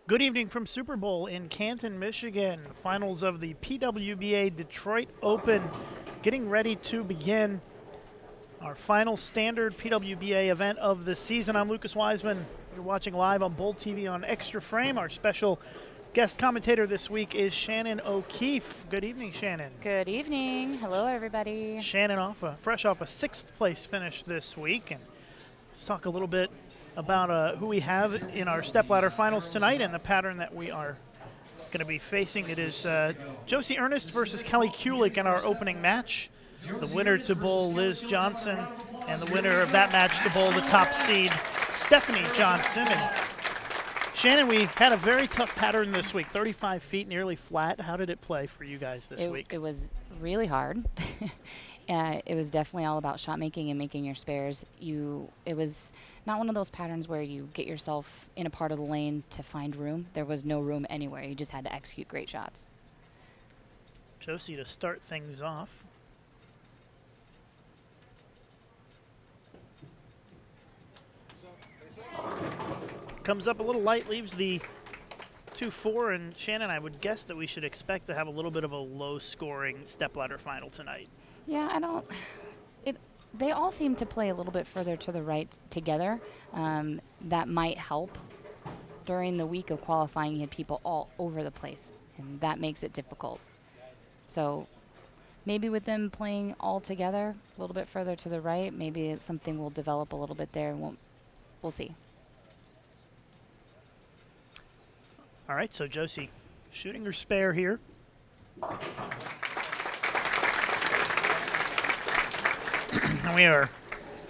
Good evening from Super Bowl in Canton, Michigan. Finals of the PWBA Detroit Open getting ready to begin. Our final standard PWBA event of the season. I'm Lucas Wiseman. You're watching live on Bold TV on Extra Frame. Our special guest commentator this week is Shannon O'Keefe. Good evening, Shannon. Good evening. Hello, everybody. Shannon fresh off a 6th place finish this week. And let's talk a little bit about who we have in our Stepladder finals tonight and the pattern that we are going to be facing. It is Josie Earnest versus Kelly Kulick in our opening match. The winner to bowl Liz Johnson, and the winner of that match to bowl the top seed Stefanie Johnson. And Shannon, we had a very tough pattern this week, 35 feet, nearly flat. How did it play for you guys this week? It was really hard. It was definitely all about shot making and making your spares. It was not one of those patterns where you get yourself in a part of the lane to find room. There was no room anywhere. You just had to execute great shots. Josie to start things off. Comes up a little light, leaves the 2-4, and Shannon, I would guess that we should expect to have a little bit of a low-scoring stepladder final tonight. Yeah, they all seem to play a little bit further to the right together. That might help. During the week of qualifying, you had people all over the place, and that makes it difficult. So maybe with them playing all together a little bit further to the right, maybe something will develop a little bit there. We'll see. All right, so Josie shooting her spare here. And we are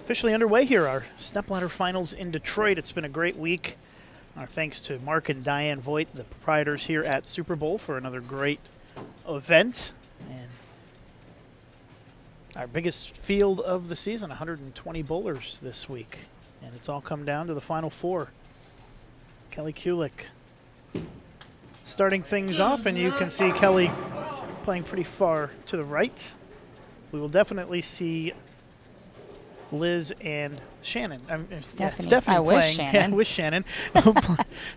officially underway here, our Stepladder Finals in Detroit. It's been a great week. Our thanks to Mark and Diane Voigt, the proprietors here at Super Bowl, for another great event. And our biggest field of the season, 120 bowlers this week. And it's all come down to the final 4. Kelly Kulick starting things off, and you can see Kelly playing pretty far to the right. We will definitely see Liz and Shannon. Stefanie I wish playing. Shannon. Yeah, with Shannon.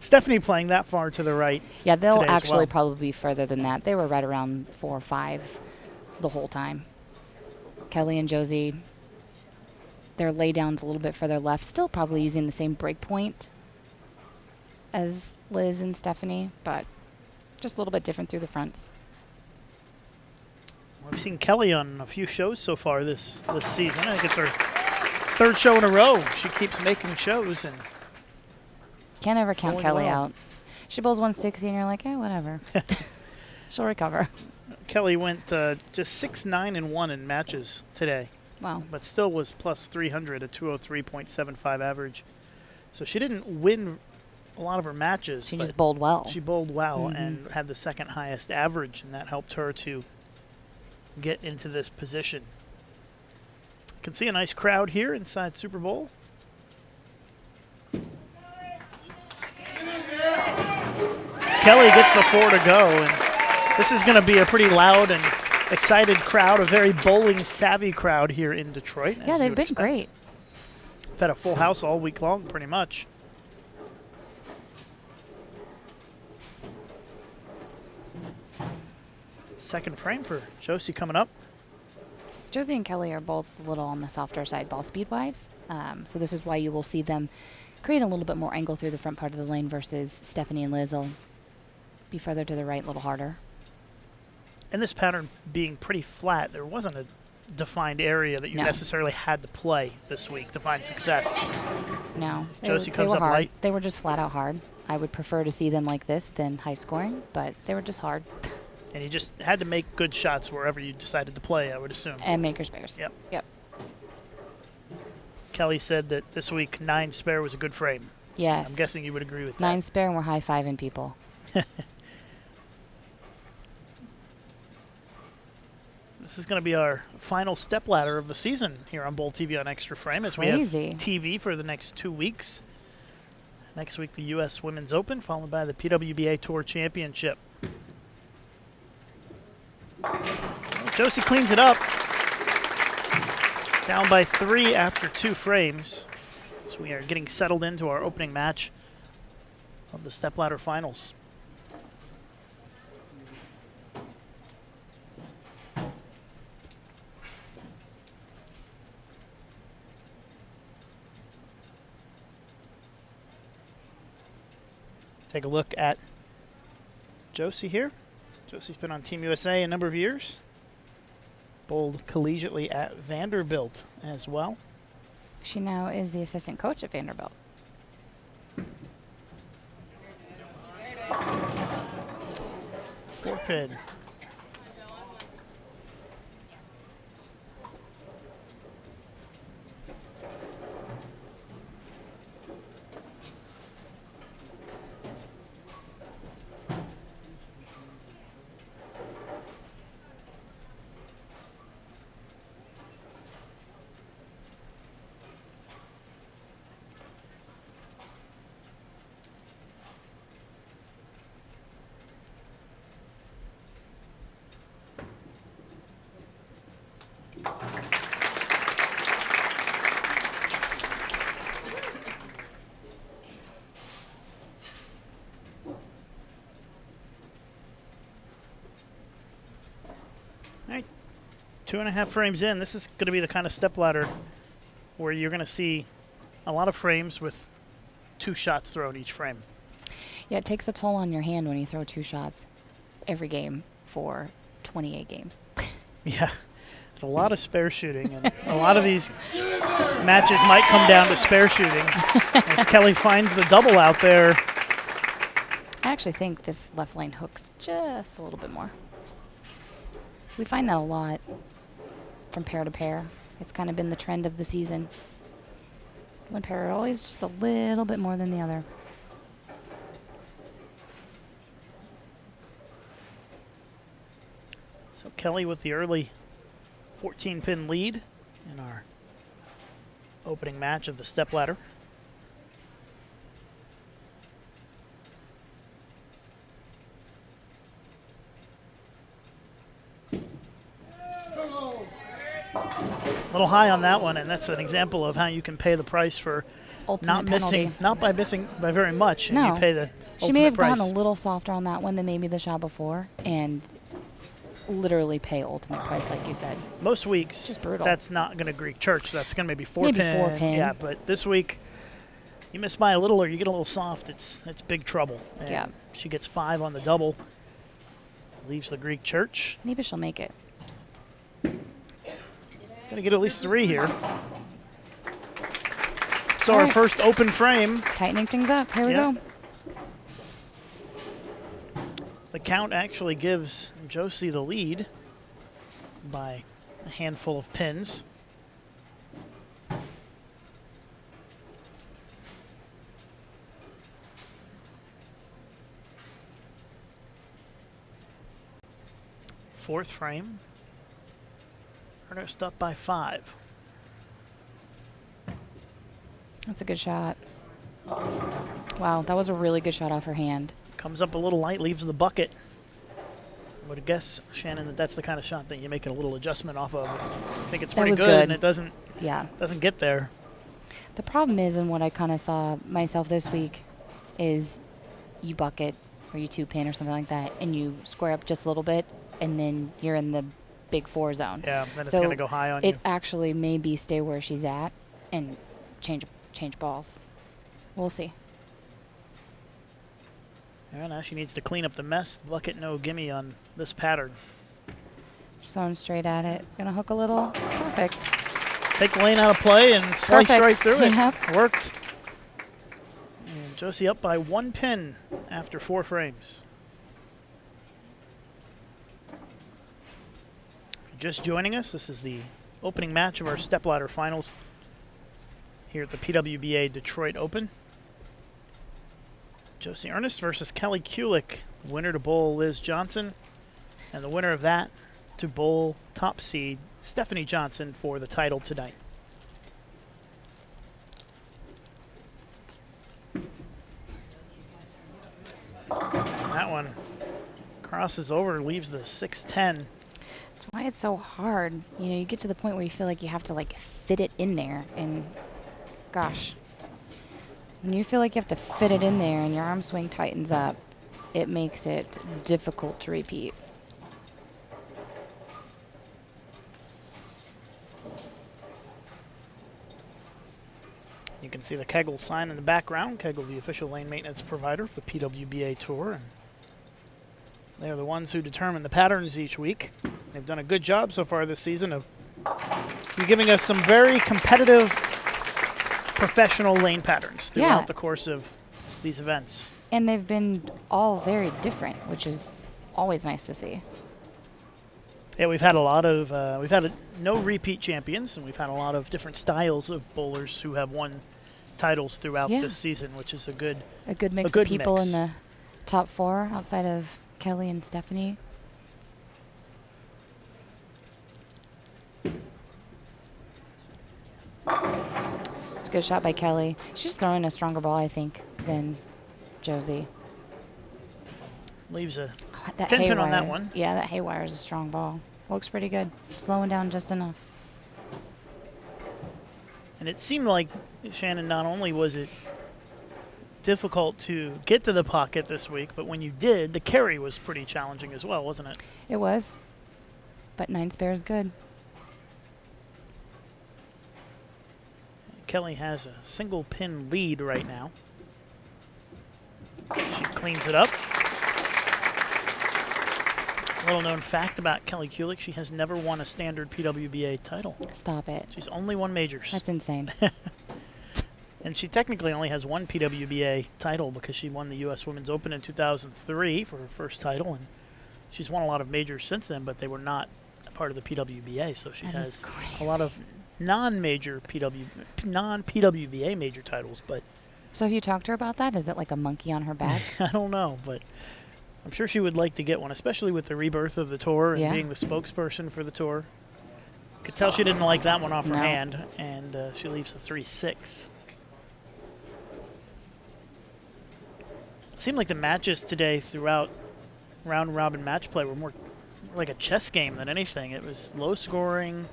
Stefanie playing that far to the right. Yeah, they'll today actually as well. probably be further than that. They were right around 4 or 5 the whole time. Kelly and Josie, their laydowns a little bit further left, still probably using the same break point as Liz and Stefanie, but just a little bit different through the fronts. We've seen Kelly on a few shows so far this season. I think it's her 3rd show in a row. She keeps making shows. And can't ever count going Kelly well. out. She bowls 160 and you're like, whatever. She'll recover. Kelly went just 6-9-1 in matches today. Wow. But still was plus 300, a 203.75 average. So she didn't win a lot of her matches. She but just bowled well. She bowled well and had the 2nd highest average, and that helped her to get into this position. Can see a nice crowd here inside Super Bowl. Kelly gets the 4 to go, and this is going to be a pretty loud and excited crowd, a very bowling savvy crowd here in Detroit. Yeah, they've been great. We've had a full house all week long, pretty much. Second frame for Josie coming up. Josie and Kelly are both a little on the softer side ball speed-wise, so this is why you will see them create a little bit more angle through the front part of the lane versus Stefanie and Liz will be further to the right, a little harder. And this pattern being pretty flat, there wasn't a defined area that you necessarily had to play this week to find success. No. Josie they comes were up hard. light. They were just flat out hard. I would prefer to see them like this than high scoring, but they were just hard. And you just had to make good shots wherever you decided to play, I would assume. And make your spares. Yep. Kelly said that this week 9 spare was a good frame. Yes. I'm guessing you would agree with that. 9 spare and we're high-fiving people. This is going to be our final stepladder of the season here on Bowl TV on Extra Frame, as we have TV for the next 2 weeks. Next week, the U.S. Women's Open, followed by the PWBA Tour Championship. Josie cleans it up. Down by 3 after 2 frames. So we are getting settled into our opening match of the Stepladder Finals. Take a look at Josie here. Josie's been on Team USA a number of years. Bowled collegiately at Vanderbilt as well. She now is the assistant coach at Vanderbilt. Four pin. All right, 2.5 frames in. This is going to be the kind of stepladder where you're going to see a lot of frames with 2 shots thrown each frame. Yeah, it takes a toll on your hand when you throw 2 shots every game for 28 games. Yeah, it's a lot of spare shooting, and a lot of these matches might come down to spare shooting as Kelly finds the double out there. I actually think this left lane hooks just a little bit more. We find that a lot from pair to pair. It's kind of been the trend of the season. One pair are always just a little bit more than the other. So Kelly with the early 14-pin lead in our opening match of the stepladder. A little high on that one, and that's an example of how you can pay the price for Ultimate penalty. not by missing by very much, and No. you pay the She may have ultimate price. gone a little softer on that one than maybe the shot before, and literally pay ultimate price, like you said. Most weeks, Just brutal. that's not going to Greek church. That's going to maybe 4 Maybe pin. 4 pin. Yeah, but this week, you miss by a little or you get a little soft, it's big trouble. And Yeah. she gets 5 on the double, leaves the Greek church. Maybe she'll make it. Going to get at least 3 here. So All our right. first open frame. Tightening things up. Here we Yeah. go. The count actually gives Josie the lead by a handful of pins. Fourth frame. Earnest up by 5. That's a good shot. Wow, that was a really good shot off her hand. Comes up a little light, leaves the bucket. I would guess, Shannon, that that's the kind of shot that you make a little adjustment off of. I think it's That pretty was good, good. and it doesn't Yeah. get there. The problem is, and what I kind of saw myself this week, is you bucket or you 2-pin or something like that, and you square up just a little bit, and then you're in the big 4 zone. Yeah, then it's So going to go high on you. It actually maybe stay where she's at and change balls. We'll see. Yeah, now she needs to clean up the mess. Bucket, no gimme on this pattern. Just throwing straight at it. Gonna hook a little. Perfect. Take the lane out of play and slice Perfect. right through it. Yep. Worked. And Josie up by 1 pin after 4 frames. Just joining us, this is the opening match of our Stepladder Finals here at the PWBA Detroit Open. Josie Earnest versus Kelly Kulick. The winner to bowl Liz Johnson, and the winner of that to bowl top seed Stefanie Johnson for the title tonight. That one crosses over, leaves the 610. That's why it's so hard. You know, you get to the point where you feel like you have to like fit it in there, and gosh, When you feel like you have to fit it in there and your arm swing tightens up, it makes it difficult to repeat. You can see the Kegel sign in the background. Kegel, the official lane maintenance provider of the PWBA Tour. And they are the ones who determine the patterns each week. They've done a good job so far this season of giving us some very competitive professional lane patterns throughout the course of these events. And they've been all very different, which is always nice to see. Yeah, we've had a lot of, no repeat champions, and we've had a lot of different styles of bowlers who have won titles throughout this season, which is a good mix of people in the top 4 outside of Kelly and Stefanie. It's a good shot by Kelly. She's throwing a stronger ball, I think, than Josie. Leaves a That 10 pin on haywire. that one. Yeah, that haywire is a strong ball. Looks pretty good. Slowing down just enough. And it seemed like, Shannon, not only was it difficult to get to the pocket this week, but when you did, the carry was pretty challenging as well, wasn't it? It was. But 9 spare is good. Kelly has a single pin lead right now. She cleans it up. Little known fact about Kelly Kulick, she has never won a standard PWBA title. Stop it. She's only won majors. That's insane. And she technically only has one PWBA title because she won the U.S. Women's Open in 2003 for her first title, and she's won a lot of majors since then, but they were not a part of the PWBA, so she has a lot of non-PWBA major titles. But So have you talked to her about that? Is it like a monkey on her back? I don't know, but I'm sure she would like to get one, especially with the rebirth of the tour and being the spokesperson for the tour. Could tell she didn't like that one off her hand, and she leaves a 3-6. Seemed like the matches today throughout round-robin match play were more like a chess game than anything. It was low scoring,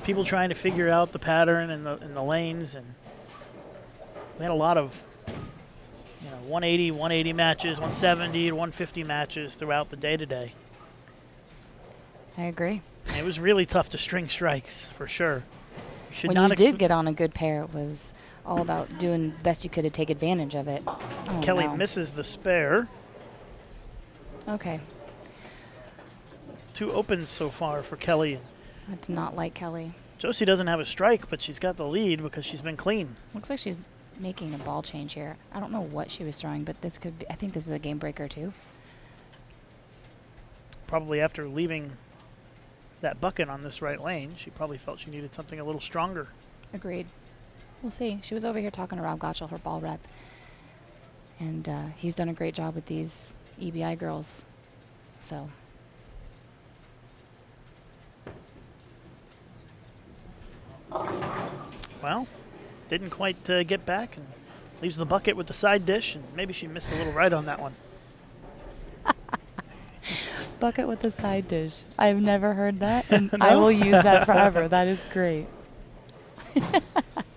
people trying to figure out the pattern and the lanes, and we had a lot of 180 matches, 170 to 150 matches throughout the day today. I agree. And it was really tough to string strikes, for sure. When you did get on a good pair, it was all about doing the best you could to take advantage of it. Oh, Kelly misses the spare. Okay. 2 opens so far for Kelly. That's not like Kelly. Josie doesn't have a strike, but she's got the lead because she's been clean. Looks like she's making a ball change here. I don't know what she was throwing, but this could be, I think this is a game breaker too. Probably after leaving that bucket on this right lane, she probably felt she needed something a little stronger. Agreed. We'll see. She was over here talking to Rob Gottschall, her ball rep. And he's done a great job with these EBI girls. So. Well, didn't quite get back and leaves the bucket with the side dish, and maybe she missed a little right on that one. Bucket with the side dish. I've never heard that, and I will use that forever. That is great.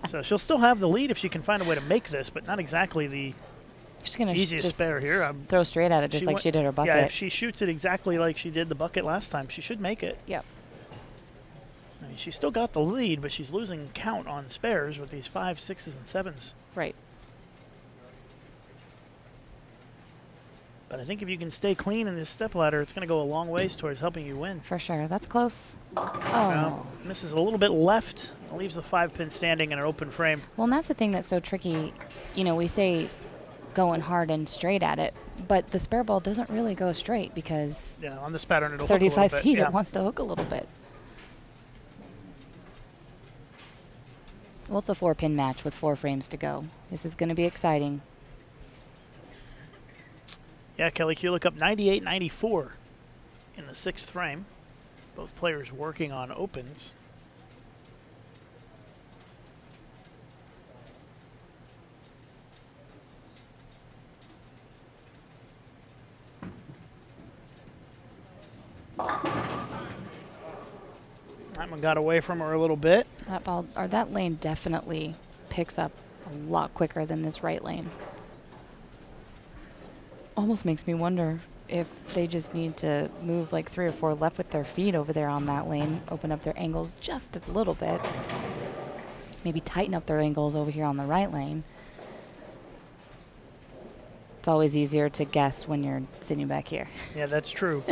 So she'll still have the lead if she can find a way to make this, but not exactly the easiest spare here. Throw straight at it just like she did her bucket. Yeah, if she shoots it exactly like she did the bucket last time, she should make it. Yep. I mean, she's still got the lead, but she's losing count on spares with these 5s, 6s, and 7s. Right. But I think if you can stay clean in this stepladder, it's going to go a long ways towards helping you win. For sure. That's close. Oh. Well, misses a little bit left. Leaves the 5-pin standing in an open frame. Well, and that's the thing that's so tricky. You know, we say going hard and straight at it, but the spare ball doesn't really go straight because on this pattern it'll 35 hook a little feet, bit. it wants to hook a little bit. Well, it's a 4-pin match with 4 frames to go. This is going to be exciting. Yeah, Kelly Kulick up 98-94 in the 6th frame. Both players working on opens. That one got away from her a little bit. That ball or that lane definitely picks up a a lot quicker than this right lane. Almost makes me wonder if they just need to move like 3 or 4 left with their feet over there on that lane, open up their angles just a little bit. Maybe tighten up their angles over here on the right lane. It's always easier to guess when you're sitting back here. Yeah, that's true.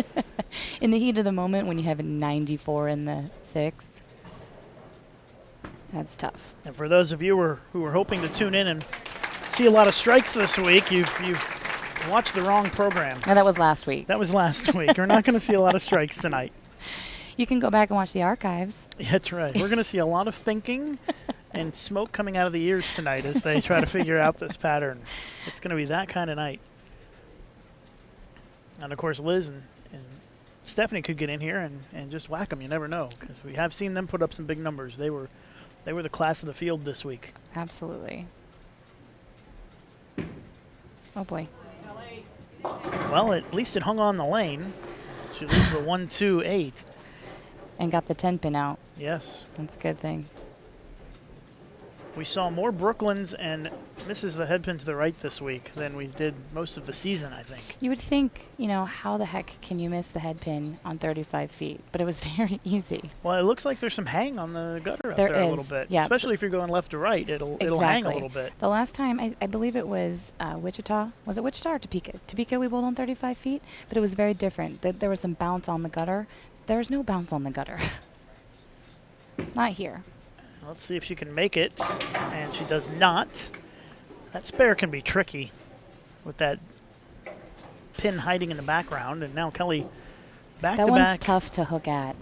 In the heat of the moment, when you have a 94 in the 6th, that's tough. And for those of you who are hoping to tune in and see a lot of strikes this week, you've watched the wrong program. Oh, that was last week. That was last week. We're not going to see a lot of strikes tonight. You can go back and watch the archives. Yeah, that's right. We're going to see a lot of thinking and smoke coming out of the ears tonight as they try to figure out this pattern. It's going to be that kind of night. And, of course, Liz and Stefanie could get in here and just whack them. You never know, because we have seen them put up some big numbers. They were the class of the field this week. Absolutely. Oh, boy. Well, at least it hung on the lane. She leaves the 1-2-8. And got the 10 pin out. Yes. That's a good thing. We saw more Brooklyns and misses the head pin to the right this week than we did most of the season, I think. You would think, how the heck can you miss the head pin on 35 feet? But it was very easy. Well, it looks like there's some hang on the gutter up There there a is, little bit. yeah. Especially if you're going left to right, it'll hang a little bit. The last time, I believe it was Wichita. Was it Wichita or Topeka? Topeka we bowled on 35 feet, but it was very different. There was some bounce on the gutter. There's no bounce on the gutter. Not here. Let's see if she can make it, and she does not. That spare can be tricky with that pin hiding in the background, and now Kelly back to back. That one's tough to hook at.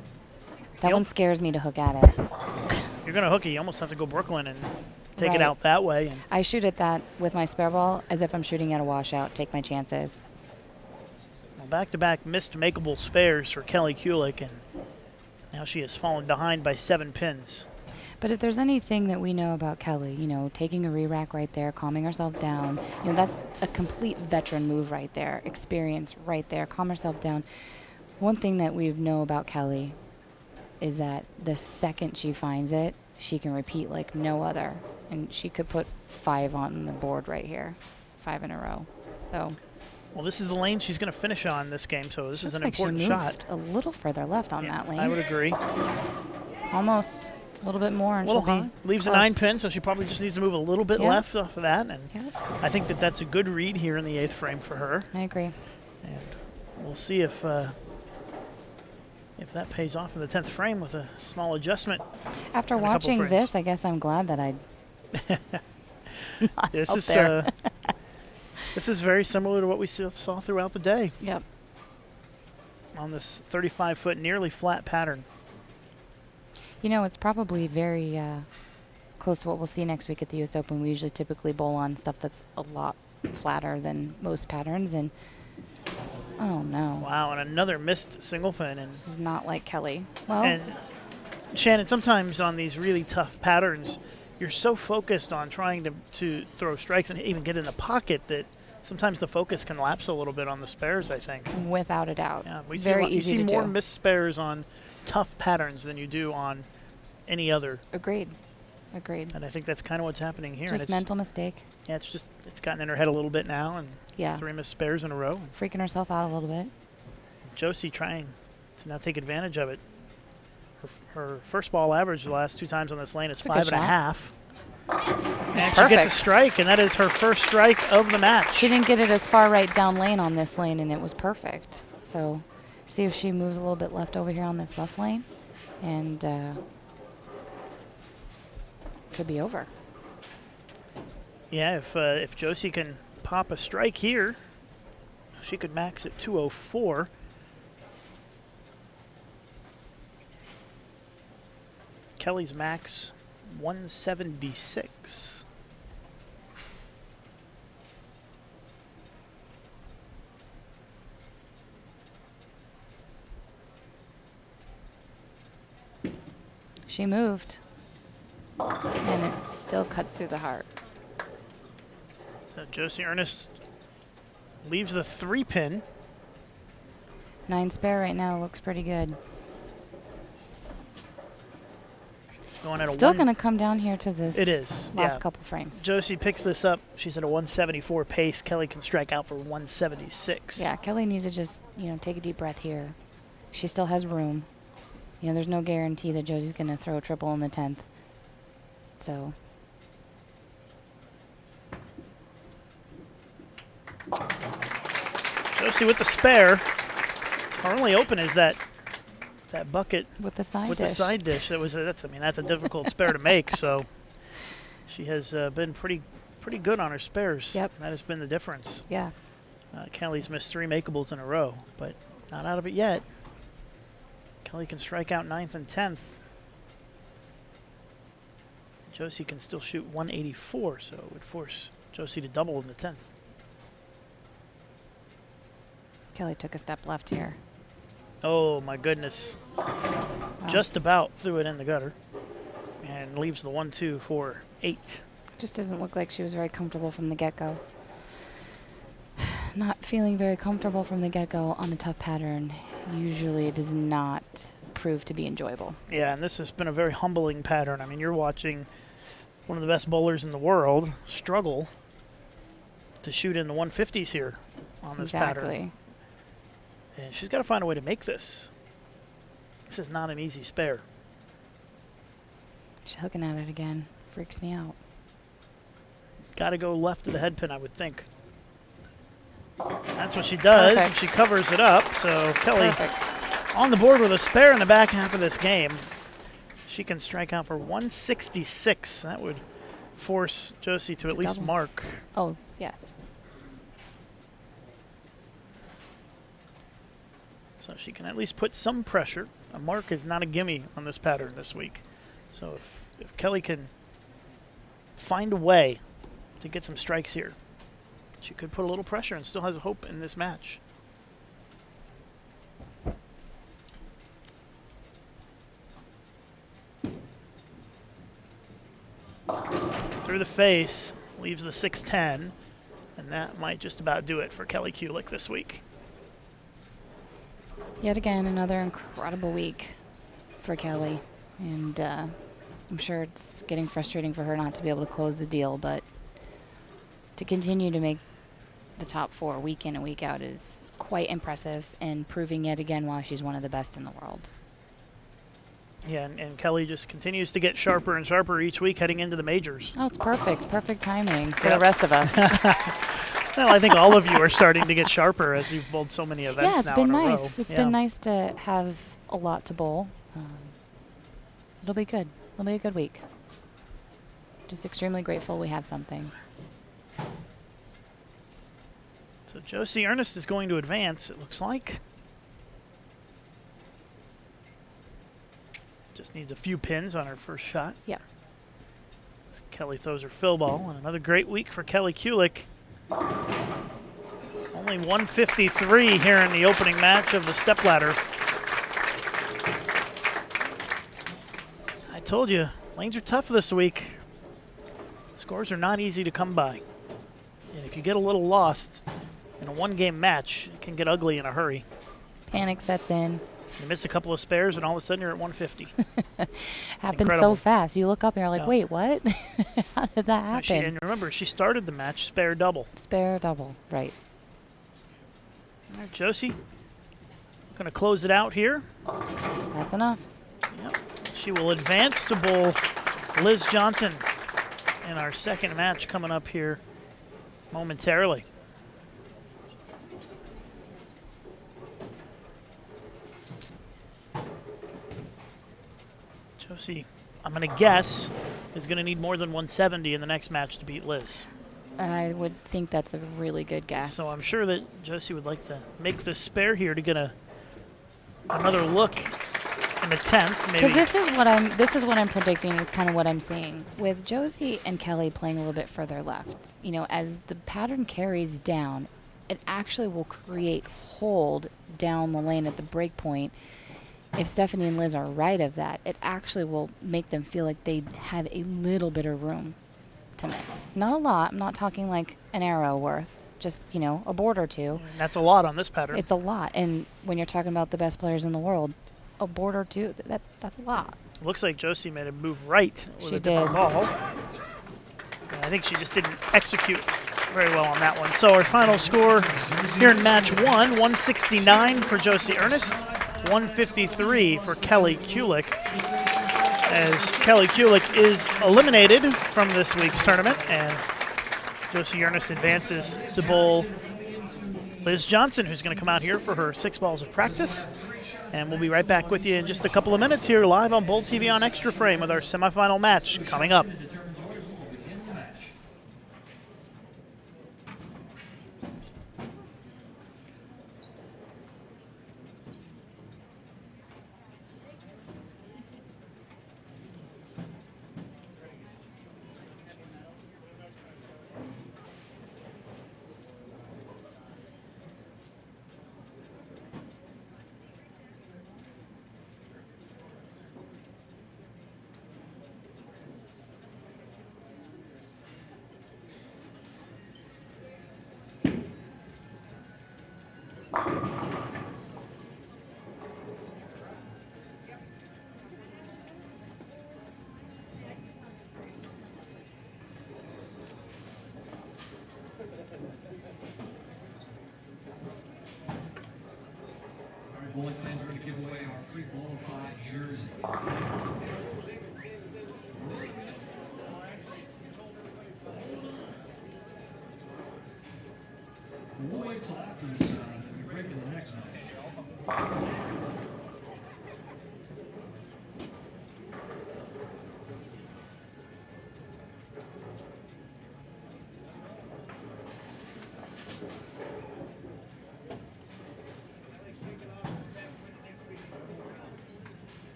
That Yep. one scares me to hook at it. If you're going to hook it, you almost have to go Brooklyn and take it Right. out that way. And I shoot at that with my spare ball as if I'm shooting at a washout. Take my chances. back-to-back missed makeable spares for Kelly Kulick, and now she has fallen behind by 7 pins. But if there's anything that we know about Kelly, taking a re-rack right there, calming herself down, that's a complete veteran move right there, experience right there, calm herself down. One thing that we know about Kelly is that the second she finds it, she can repeat like no other. And she could put 5 on the board right here, 5 in a row. So. Well, this is the lane she's going to finish on this game, so this is an Looks like important she moved shot. A little further left on that lane. I would agree. Almost. A little bit more. A And little she'll high. be Leaves a close. 9 pin, so she probably just needs to move a little bit Yeah. left off of that. And Yep. I think that's a good read here in the 8th frame for her. I agree. And we'll see if that pays off in the 10th frame with a small adjustment. After in a couple watching frames. this, I guess I'm glad that I. This out is there. this is very similar to what we saw throughout the day Yep. on this 35-foot nearly flat pattern. It's probably very close to what we'll see next week at the U.S. Open. We usually typically bowl on stuff that's a lot flatter than most patterns, and oh no, Wow, and another missed single pin. And this is not like Kelly. Well, And Shannon, sometimes on these really tough patterns, you're so focused on trying to throw strikes and even get in the pocket that sometimes the focus can lapse a little bit on the spares, I think. without a doubt, Yeah, we see very you easy see to more do. missed spares on tough patterns than you do on any other. Agreed. And I think that's kind of what's happening here. Just and mental mistake. Yeah, it's gotten in her head a little bit now, and Yeah. 3 missed spares in a row. Freaking herself out a little bit. Josie trying to now take advantage of it. Her first ball average the last 2 times on this lane is That's a good 5.5. And she gets a Perfect. strike, and that is her first strike of the match. She didn't get it as far right down lane on this lane, and it was perfect. So, see if she moves a little bit left over here on this left lane, and could be over. Yeah, if Josie can pop a strike here, she could max at 204. Kelly's max 176. She moved, and it still cuts through the heart. So Josie Earnest leaves the 3 pin. 9 spare right now looks pretty good. Going at Still going to come down here to this. It is. Last couple frames. Josie picks this up. She's at a 174 pace. Kelly can strike out for 176. Yeah, Kelly needs to just, take a deep breath here. She still has room. There's no guarantee that Josie's going to throw a triple in the 10th. So. Josie with the spare. Our only open is that bucket with the side dish. The side dish. That's a difficult spare to make. So she has been pretty good on her spares. Yep. That has been the difference. Yeah. Kelly's missed 3 makeables in a row, but not out of it yet. Kelly can strike out 9th and 10th. Josie can still shoot 184, so it would force Josie to double in the 10th. Kelly took a step left here. Oh, my goodness. Wow. Just about threw it in the gutter and leaves the 1-2 for 8. Just doesn't look like she was very comfortable from the get-go. Not feeling very comfortable from the get-go on a tough pattern usually does not prove to be enjoyable. Yeah, and this has been a very humbling pattern. I mean, you're watching one of the best bowlers in the world struggle to shoot in the 150s here on this pattern. And she's got to find a way to make this. This is not an easy spare. She's hooking at it again. Freaks me out. Got to go left of the head pin, I would think. That's what she does. Perfect. She covers it up. So Kelly on the board with a spare in the back half of this game. She can strike out for 166. That would force Josie to at least double. mark. Oh, yes. So she can at least put some pressure. A mark is not a gimme on this pattern this week. So if Kelly can find a way to get some strikes here, she could put a little pressure and still has a hope in this match. Through the face, leaves the 610, and that might just about do it for Kelly Kulick this week. Yet again, another incredible week for Kelly. And I'm sure it's getting frustrating for her not to be able to close the deal, but to continue to make the top 4 week in and week out is quite impressive and proving yet again why she's one of the best in the world. Yeah, and Kelly just continues to get sharper and sharper each week heading into the majors. Oh, it's perfect. Perfect timing for the rest of us. Well, I think all of you are starting to get sharper as you've bowled so many events now it's been in a nice. row. It's been nice to have a lot to bowl. It'll be good. It'll be a good week. Just extremely grateful we have something. So Josie Earnest is going to advance, it looks like. Just needs a few pins on her first shot. Yeah. As Kelly throws her fill ball, and another great week for Kelly Kulick. Only 153 here in the opening match of the Stepladder. I told you, lanes are tough this week. Scores are not easy to come by. And if you get a little lost in a one-game match, it can get ugly in a hurry. Panic sets in. You miss a couple of spares, and all of a sudden you're at 150. Happens so fast. You look up and you're like, wait, what? How did that happen? And remember, she started the match spare double. Spare double, right. All right, Josie, going to close it out here. That's enough. Yep. She will advance to bowl Liz Johnson in our second match coming up here momentarily. Josie, I'm going to guess, is going to need more than 170 in the next match to beat Liz. I would think that's a really good guess. So I'm sure that Josie would like to make the spare here to get another look in the 10th. Because this is what I'm predicting. Is kind of what I'm seeing with Josie and Kelly playing a little bit further left. You know, as the pattern carries down, it actually will create hold down the lane at the break point. If Stefanie and Liz are right of that, it actually will make them feel like they have a little bit of room to miss. Not a lot. I'm not talking like an arrow worth. Just, you know, a board or two. And that's a lot on this pattern. It's a lot. And when you're talking about the best players in the world, a board or two, that's a lot. Looks like Josie made a move right with She a different did. ball. And I think she just didn't execute very well on that one. So our final score here in match 1, 169 for Josie Earnest, 153 for Kelly Kulick. As Kelly Kulick is eliminated from this week's tournament, and Josie Earnest advances to bowl Liz Johnson, who's going to come out here for her 6 balls of practice. And we'll be right back with you in just a couple of minutes here live on Bowl TV on Extra Frame with our semifinal match coming up. Bowling fans are going to give away our free Bowl 5 jersey. We'll wait till after this, we break in the next match.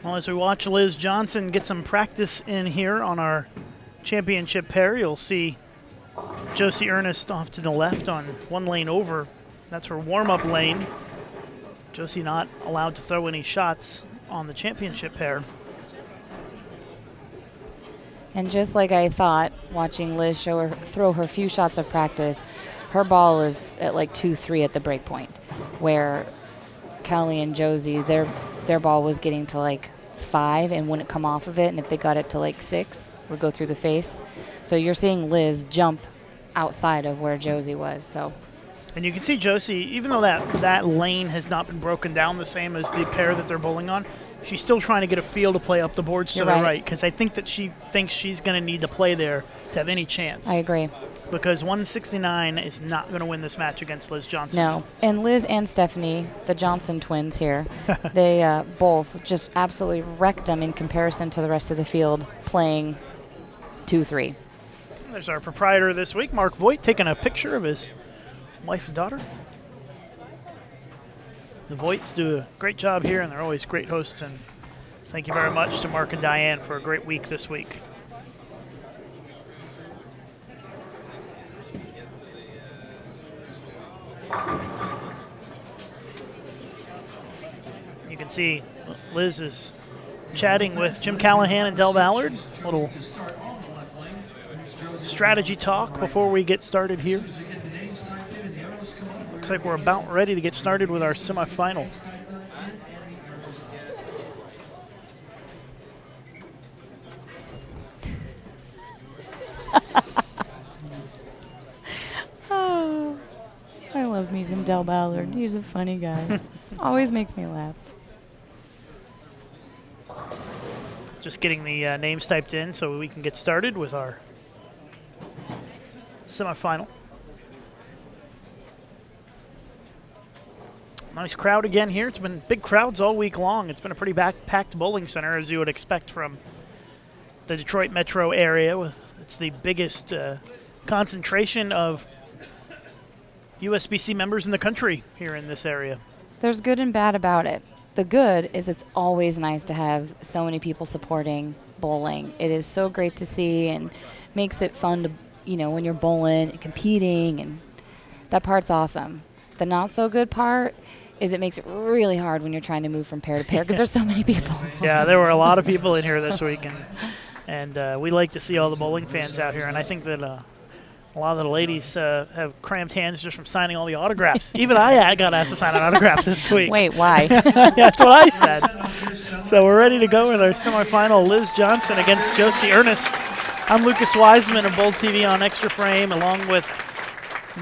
Well, as we watch Liz Johnson get some practice in here on our championship pair, you'll see Josie Earnest off to the left on 1 lane over. That's her warm-up lane. Josie not allowed to throw any shots on the championship pair. And just like I thought, watching Liz throw her few shots of practice, her ball is at like 2-3 at the break point, where Kelly and Josie, their ball was getting to like 5 and wouldn't come off of it, and if they got it to like 6, would go through the face. So you're seeing Liz jump outside of where Josie was. So, and you can see Josie, even though that lane has not been broken down the same as the pair that they're bowling on, she's still trying to get a feel to play up the boards to the right, because I think that she thinks she's going to need to play there to have any chance. I agree. Because 169 is not going to win this match against Liz Johnson. No. And Liz and Stefanie, the Johnson twins here, they both just absolutely wrecked them in comparison to the rest of the field playing 2-3. There's our proprietor this week, Mark Voigt, taking a picture of his wife and daughter. The Voigts do a great job here, and they're always great hosts. And thank you very much to Mark and Diane for a great week this week. You can see Liz is chatting with Jim Callahan and Del Ballard. A little strategy talk before we get started here. Looks like we're about ready to get started with our semifinal. Oh, I love me some Del Ballard. He's a funny guy. Always makes me laugh. Just getting the names typed in so we can get started with our semifinal. Nice crowd again here. It's been big crowds all week long. It's been a pretty packed bowling center, as you would expect from the Detroit metro area. It's the biggest concentration of USBC members in the country here in this area. There's good and bad about it. The good is it's always nice to have so many people supporting bowling. It is so great to see and makes it fun to, when you're bowling and competing, and that part's awesome. The not so good part is it makes it really hard when you're trying to move from pair to pair because there's so many people. Yeah, there were a lot of people in here this week, and we like to see all the bowling fans out here, and I think that a lot of the ladies have cramped hands just from signing all the autographs. Even I got asked to sign an autograph this week. Wait, why? Yeah, that's what I said. So we're ready to go with our semifinal. Liz Johnson against Josie Earnest. I'm Lucas Wiseman of Bowl TV on Extra Frame, along with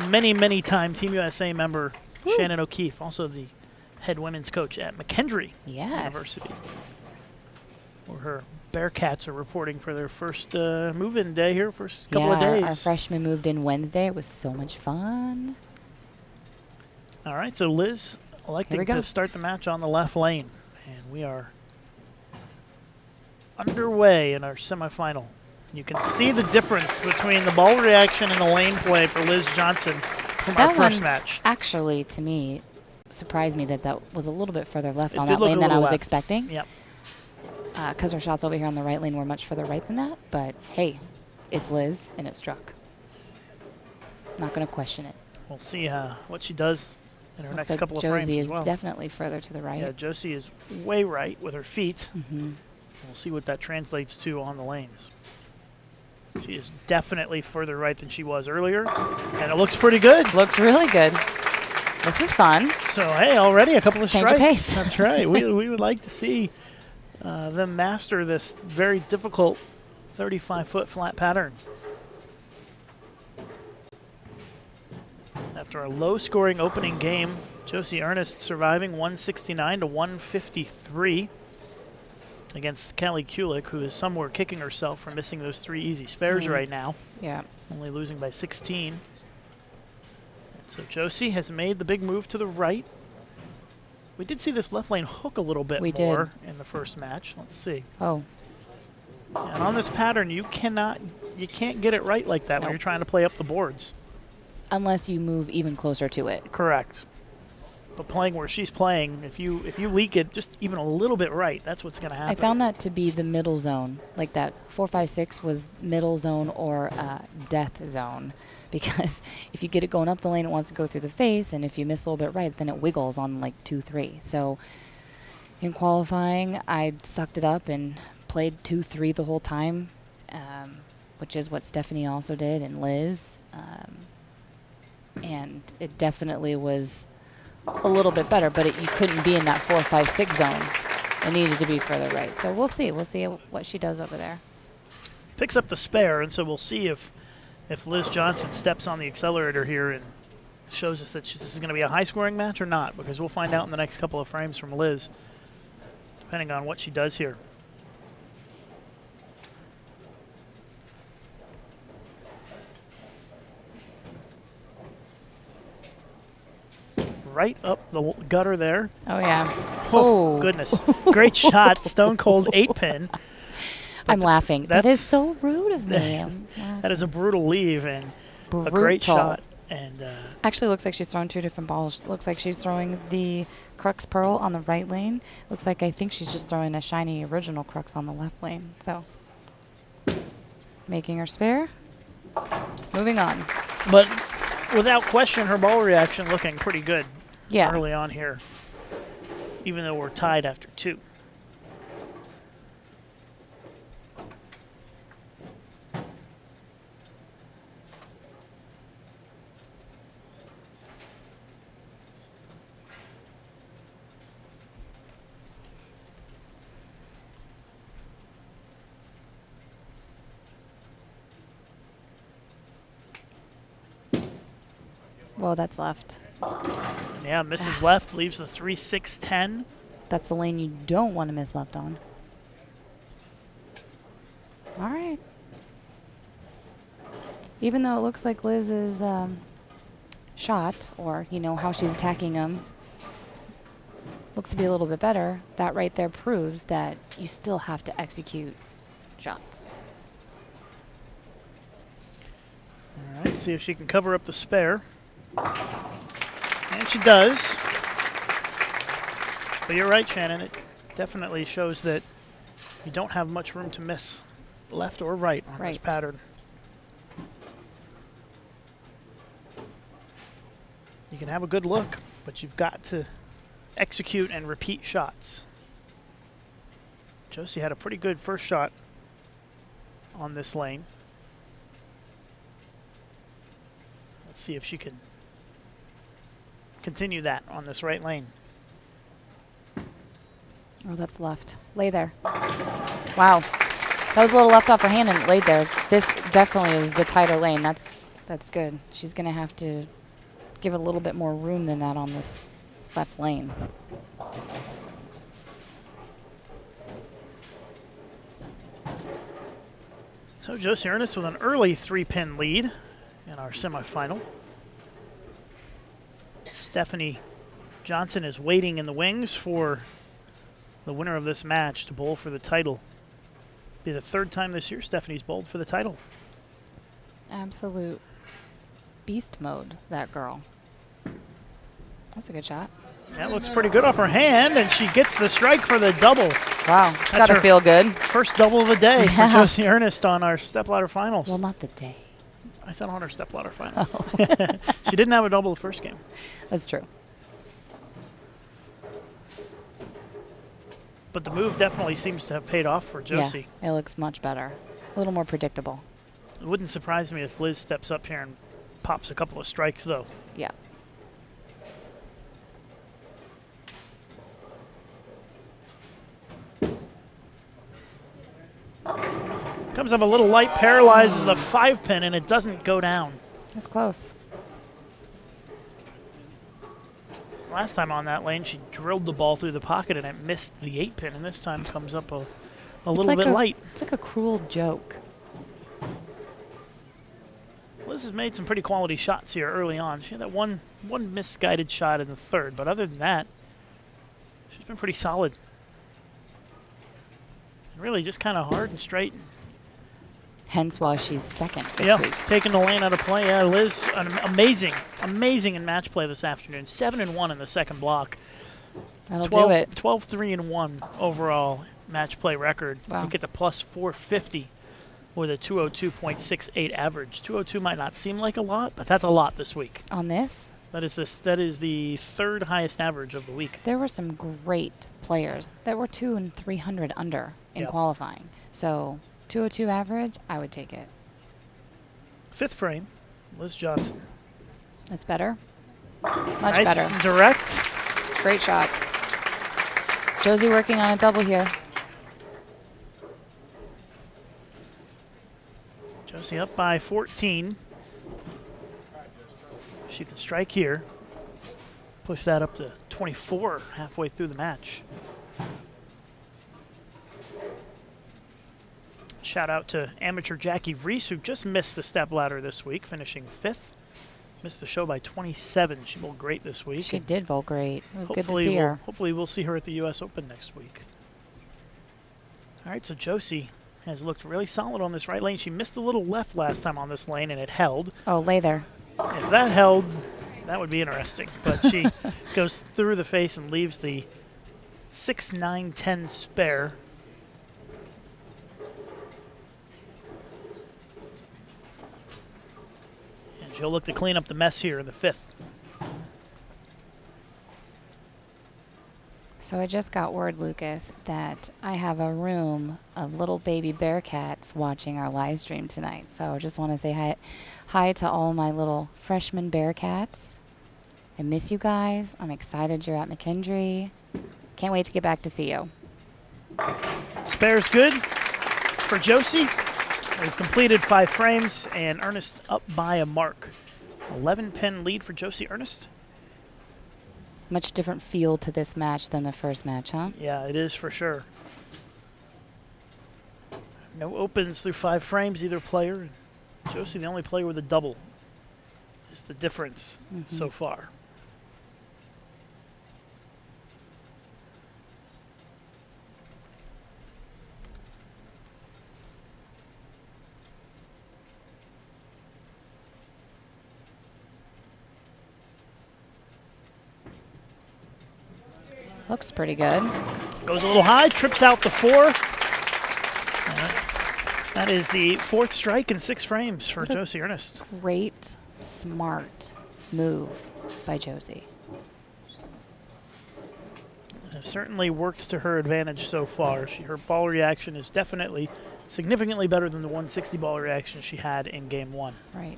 many-time Team USA member Shannon O'Keefe, also the head women's coach at McKendree University. Where her Bearcats are reporting for their first move-in day here, first couple of days. Our freshmen moved in Wednesday. It was so much fun. All right, so Liz electing to start the match on the left lane. And we are underway in our semifinal. You can see the difference between the ball reaction and the lane play for Liz Johnson from our first match. Actually, to me, surprised me that was a little bit further left on that lane than I was expecting. Yep. Because her shots over here on the right lane were much further right than that. But, hey, it's Liz, and it struck. Not going to question it. We'll see what she does in her next couple of Josie frames as well. Josie is definitely further to the right. Yeah, Josie is way right with her feet. Mm-hmm. We'll see what that translates to on the lanes. She is definitely further right than she was earlier, and it looks pretty good. Looks really good. This is fun. So, hey, already a couple of Change strikes. of pace. That's right. We would like to see them master this very difficult 35-foot flat pattern. After a low-scoring opening game, Josie Earnest surviving 169 to 153 against Kelly Kulick, who is somewhere kicking herself for missing those 3 easy spares right now. Yeah. Only losing by 16. And so Josie has made the big move to the right. We did see this left lane hook a little bit more in the first match. Let's see. Oh. And on this pattern, you can't get it right like that when you're trying to play up the boards. Unless you move even closer to it. Correct. But playing where she's playing, if you leak it just even a little bit right, that's what's going to happen. I found that to be the middle zone. Like that 4-5-6 was middle zone or death zone. Because if you get it going up the lane, it wants to go through the face. And if you miss a little bit right, then it wiggles on like 2-3. So in qualifying, I sucked it up and played 2-3 the whole time, which is what Stefanie also did and Liz. And it definitely was a little bit better, but you couldn't be in that 4-5-6 zone. It needed to be further right. So we'll see. We'll see what she does over there. Picks up the spare, and so we'll see if Liz Johnson steps on the accelerator here and shows us that this is going to be a high-scoring match or not, because we'll find out in the next couple of frames from Liz, depending on what she does here. Right up the gutter there. Oh, yeah. Oh, goodness. Great shot. Stone cold 8-pin. I'm laughing. That is so rude of me. That is a brutal leave and a great shot. And actually looks like she's throwing 2 different balls. Looks like she's throwing the Crux Pearl on the right lane. Looks like I think she's just throwing a shiny original Crux on the left lane. So making her spare. Moving on. But without question, her ball reaction looking pretty good early on here, even though we're tied after 2. Well, that's left. Yeah, misses left, leaves the 3-6-10. That's the lane you don't want to miss left on. All right. Even though it looks like Liz's shot, or, how she's attacking him, looks to be a little bit better, that right there proves that you still have to execute shots. All right, see if she can cover up the spare. And she does. But you're right, Shannon. It definitely shows that you don't have much room to miss left or right on this pattern. You can have a good look, but you've got to execute and repeat shots. Josie had a pretty good first shot on this lane. Let's see if she can continue that on this right lane. Oh, that's left. Lay there. Wow. That was a little left off her hand and it laid there. This definitely is the tighter lane. That's good. She's going to have to give it a little bit more room than that on this left lane. So Josie Earnest with an early 3-pin lead in our semifinal. Stefanie Johnson is waiting in the wings for the winner of this match to bowl for the title. Be the third time this year Stefanie's bowled for the title. Absolute beast mode, that girl. That's a good shot. That looks pretty good off her hand, and she gets the strike for the double. Wow, it's got to feel good. First double of the day for Josie Earnest on our Stepladder finals. Well, not the day. I said on our Stepladder finals. She didn't have a double the first game. That's true. But the move definitely seems to have paid off for Josie. Yeah, it looks much better. A little more predictable. It wouldn't surprise me if Liz steps up here and pops a couple of strikes, though. Yeah. Comes up a little light, paralyzes the 5-pin, and it doesn't go down. That's close. Last time on that lane, she drilled the ball through the pocket, and it missed the 8-pin, and this time comes up a little bit light. It's like a cruel joke. Liz has made some pretty quality shots here early on. She had that one misguided shot in the third, but other than that, she's been pretty solid. And really just kind of hard and straight. Hence why she's second this week. Taking the lane out of play. Yeah, Liz, amazing in match play this afternoon. 7-1 in the second block. That'll do it. 12-3-1 overall match play record. Wow. To get to plus 450 with a 202.68 average. 202 might not seem like a lot, but that's a lot this week. On this? That is the third highest average of the week. There were some great players that were 200 and 300 under in qualifying. So 202 average, I would take it. Fifth frame, Liz Johnson. That's better. Much nice better. And direct. Great shot. Josie working on a double here. Josie up by 14. She can strike here. Push that up to 24 halfway through the match. Shout out to amateur Jackie Reese, who just missed the stepladder this week, finishing 5th. Missed the show by 27. She bowled great this week. She did bowl great. It was good to see her. Hopefully we'll see her at the U.S. Open next week. All right, so Josie has looked really solid on this right lane. She missed a little left last time on this lane, and it held. Oh, lay there. If that held, that would be interesting. But she goes through the face and leaves the 6, 9, 10 spare. And she'll look to clean up the mess here in the 5th. So I just got word, Lucas, that I have a room of little baby Bearcats watching our live stream tonight. So I just want to say hi to all my little freshman Bearcats. I miss you guys. I'm excited you're at McKendree. Can't wait to get back to see you. Spare's good for Josie. We've completed 5 frames, and Earnest up by a mark. 11-pin lead for Josie Earnest. Much different feel to this match than the first match, huh? Yeah, it is for sure. No opens through 5 frames, either player. Josie, the only player with a double, is the difference so far. Looks pretty good. Goes a little high, trips out the 4. That is the 4th strike in 6 frames for Josie Earnest. Great, smart move by Josie. It has certainly worked to her advantage so far. Her ball reaction is definitely significantly better than the 160 ball reaction she had in game 1. Right.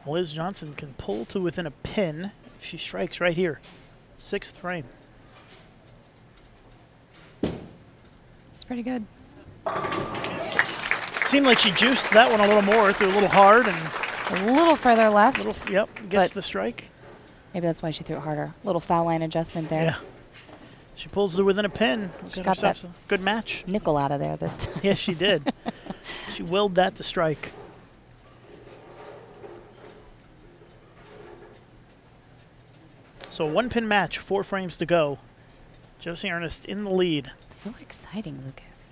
Liz Johnson can pull to within a pin if she strikes right here. 6th frame. It's pretty good. Seemed like she juiced that one a little more, threw a little hard and A little further left. yep, gets but the strike. Maybe that's why she threw it harder. Little foul line adjustment there. Yeah. She pulls to within a pin. She Got got herself that a good match. nickel out of there this time. Yes, she did. She willed that to strike. So a 1-pin match, 4 frames to go. Josie Earnest in the lead. So exciting, Lucas.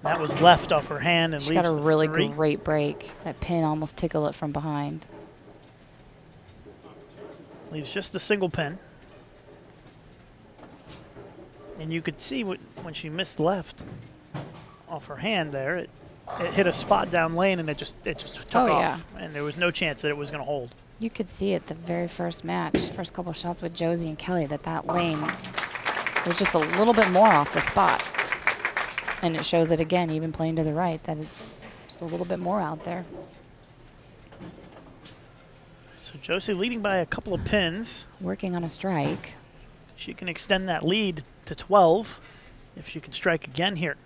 That was left off her hand and She leaves got a the really 3. great break. That pin almost tickled it from behind. Leaves just the single pin. And you could see when she missed left off her hand there, it hit a spot down lane and it just took off. And there was no chance that it was going to hold. You could see it the very first match, first couple shots with Josie and Kelly, that lane was just a little bit more off the spot. And it shows it again, even playing to the right, that it's just a little bit more out there. So Josie leading by a couple of pins. Working on a strike. She can extend that lead to 12 if she can strike again here.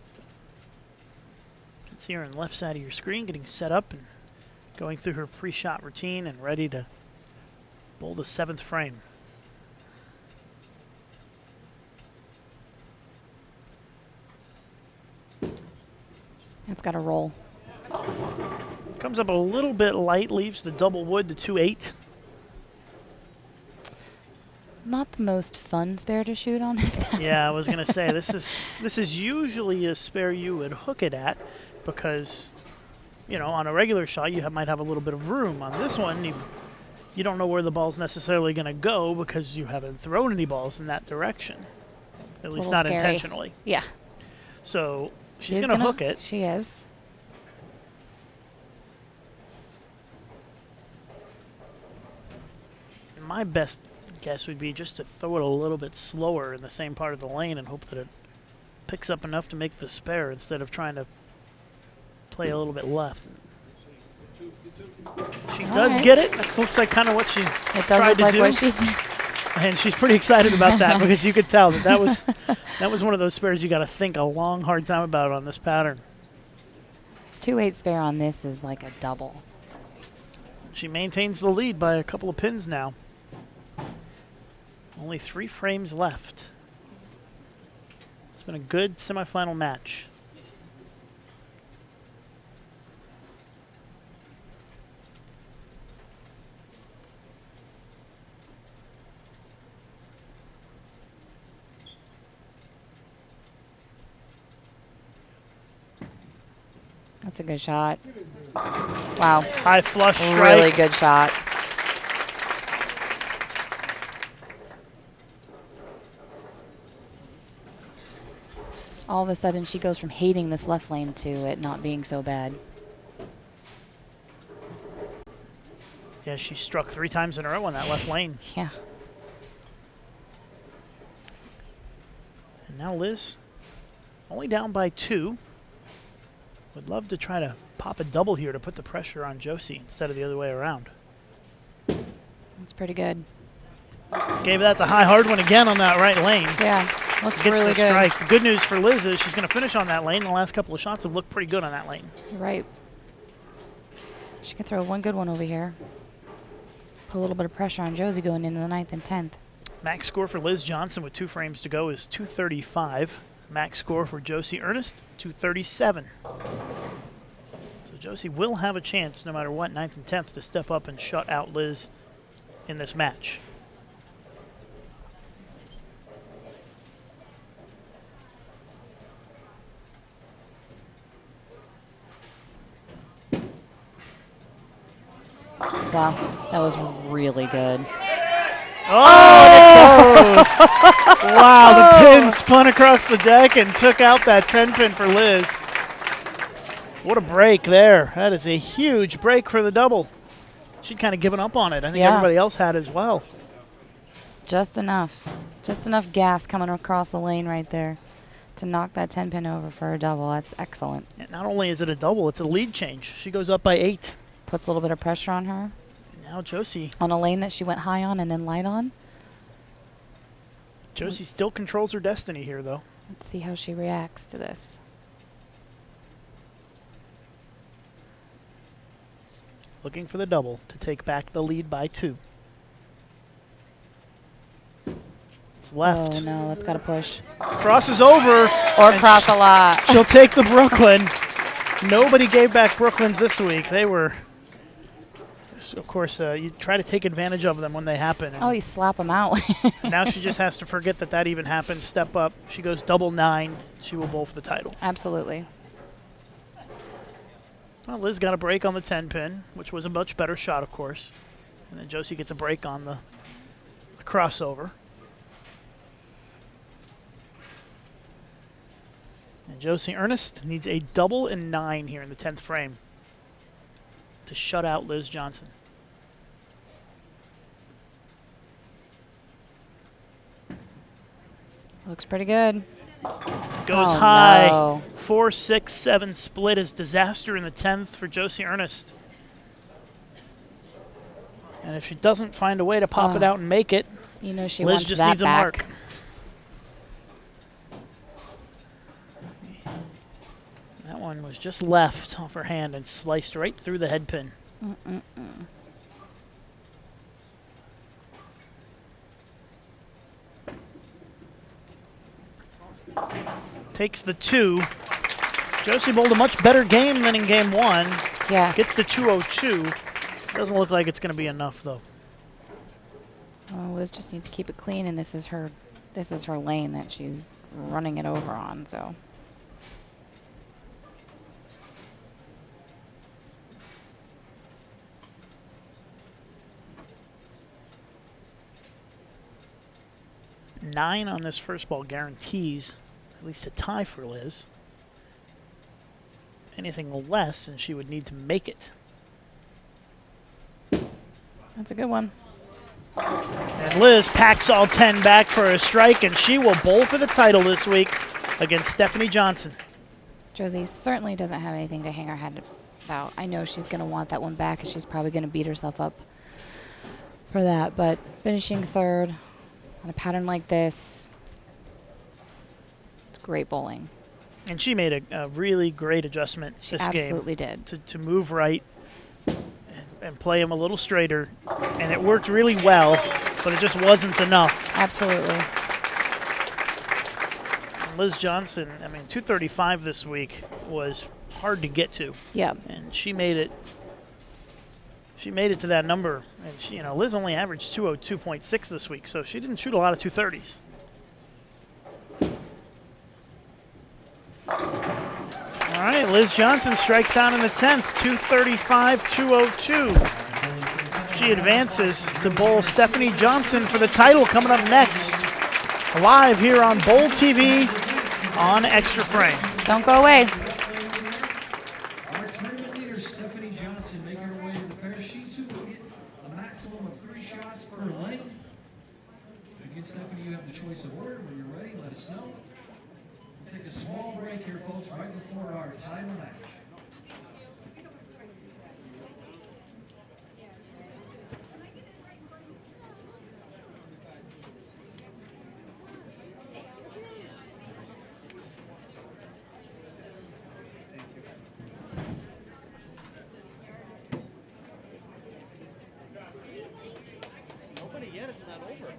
You can see her on the left side of your screen getting set up and going through her pre-shot routine and ready to bowl the 7th frame. It's got to roll. Comes up a little bit light, leaves the double wood, the 2-8. Not the most fun spare to shoot on this pattern. Yeah, I was gonna say this is usually a spare you would hook it at, because on a regular shot you might have a little bit of room. On this one, you don't know where the ball's necessarily gonna go because you haven't thrown any balls in that direction, at least not scary. intentionally. Yeah. So she's gonna hook it. She is. My best guess would be just to throw it a little bit slower in the same part of the lane and hope that it picks up enough to make the spare instead of trying to play a little bit left. She does get it. That looks like kind of what she tried to do. What she did. And she's pretty excited about that because you could tell that was one of those spares you got to think a long, hard time about on this pattern. 2-8 spare on this is like a double. She maintains the lead by a couple of pins now. Only 3 frames left. It's been a good semifinal match. That's a good shot. Wow. High flush strike. Really good shot. All of a sudden, she goes from hating this left lane to it not being so bad. Yeah, she struck 3 times in a row on that left lane. Yeah. And now Liz, only down by 2. Would love to try to pop a double here to put the pressure on Josie instead of the other way around. That's pretty good. Gave that the high hard one again on that right lane. Yeah, looks Gets really the good. strike. The good news for Liz is she's going to finish on that lane. The last couple of shots have looked pretty good on that lane. You're right. She could throw one good one over here. Put a little bit of pressure on Josie going into the 9th and 10th. Max score for Liz Johnson with 2 frames to go is 235. Max score for Josie Earnest, 237. So Josie will have a chance, no matter what, 9th and 10th, to step up and shut out Liz in this match. Wow, that was really good. Oh, it goes. Wow, the pin spun across the deck and took out that 10 pin for Liz. What a break there. That is a huge break for the double. She'd kind of given up on it. I think everybody else had as well. Just enough. Just enough gas coming across the lane right there to knock that 10 pin over for a double. That's excellent. And not only is it a double, it's a lead change. She goes up by 8. Puts a little bit of pressure on her. Now Josie. On a lane that she went high on and then light on. Josie still controls her destiny here, though. Let's see how she reacts to this. Looking for the double to take back the lead by 2. It's left. Oh, no, that's got to push. Crosses over. Or cross a lot. She'll take the Brooklyn. Nobody gave back Brooklyns this week. They were, of course, you try to take advantage of them when they happen. Oh, you slap them out. Now she just has to forget that that even happened. Step up. She goes double 9. She will bowl for the title. Absolutely. Well, Liz got a break on the 10 pin, which was a much better shot, of course. And then Josie gets a break on the crossover. And Josie Earnest needs a double and 9 here in the 10th frame to shut out Liz Johnson. Looks pretty good. Goes Oh, high. no. 4, 6, 7 split is disaster in the 10th for Josie Earnest. And if she doesn't find a way to pop it out and make it, You know she Liz wants just that needs a back. mark. That one was just left off her hand and sliced right through the head pin. Takes the 2. Josie bowled a much better game than in game 1. Yes. Gets the 202. Doesn't look like it's going to be enough, though. Well, Liz just needs to keep it clean, and this is her lane that she's running it over on. So. Nine on this first ball guarantees at least a tie for Liz. Anything less, and she would need to make it. That's a good one. And Liz packs all 10 back for a strike, and she will bowl for the title this week against Stefanie Johnson. Josie certainly doesn't have anything to hang her head about. I know she's going to want that one back, and she's probably going to beat herself up for that. But finishing third on a pattern like this, it's great bowling. And she made a really great adjustment She this game. absolutely did. To move right and play him a little straighter. And it worked really well, but it just wasn't enough. Absolutely. And Liz Johnson, I mean, 235 this week was hard to get to. Yeah. And she made it. She made it to that number. And she, you know, Liz only averaged 202.6 this week, so she didn't shoot a lot of 230s. All right, Liz Johnson strikes out in the 10th, 235, 202. She advances to bowl Stefanie Johnson for the title coming up next. Live here on Bowl TV on Extra Frame. Don't go away. Our tournament leader, Stefanie Johnson, making her way to the pair. She too will get a maximum of 3 shots per lane. Again, Stefanie, you have the choice of order. When you're ready, let us know. We'll take a small break here, folks, right before our title match. Nobody yet, it's not over.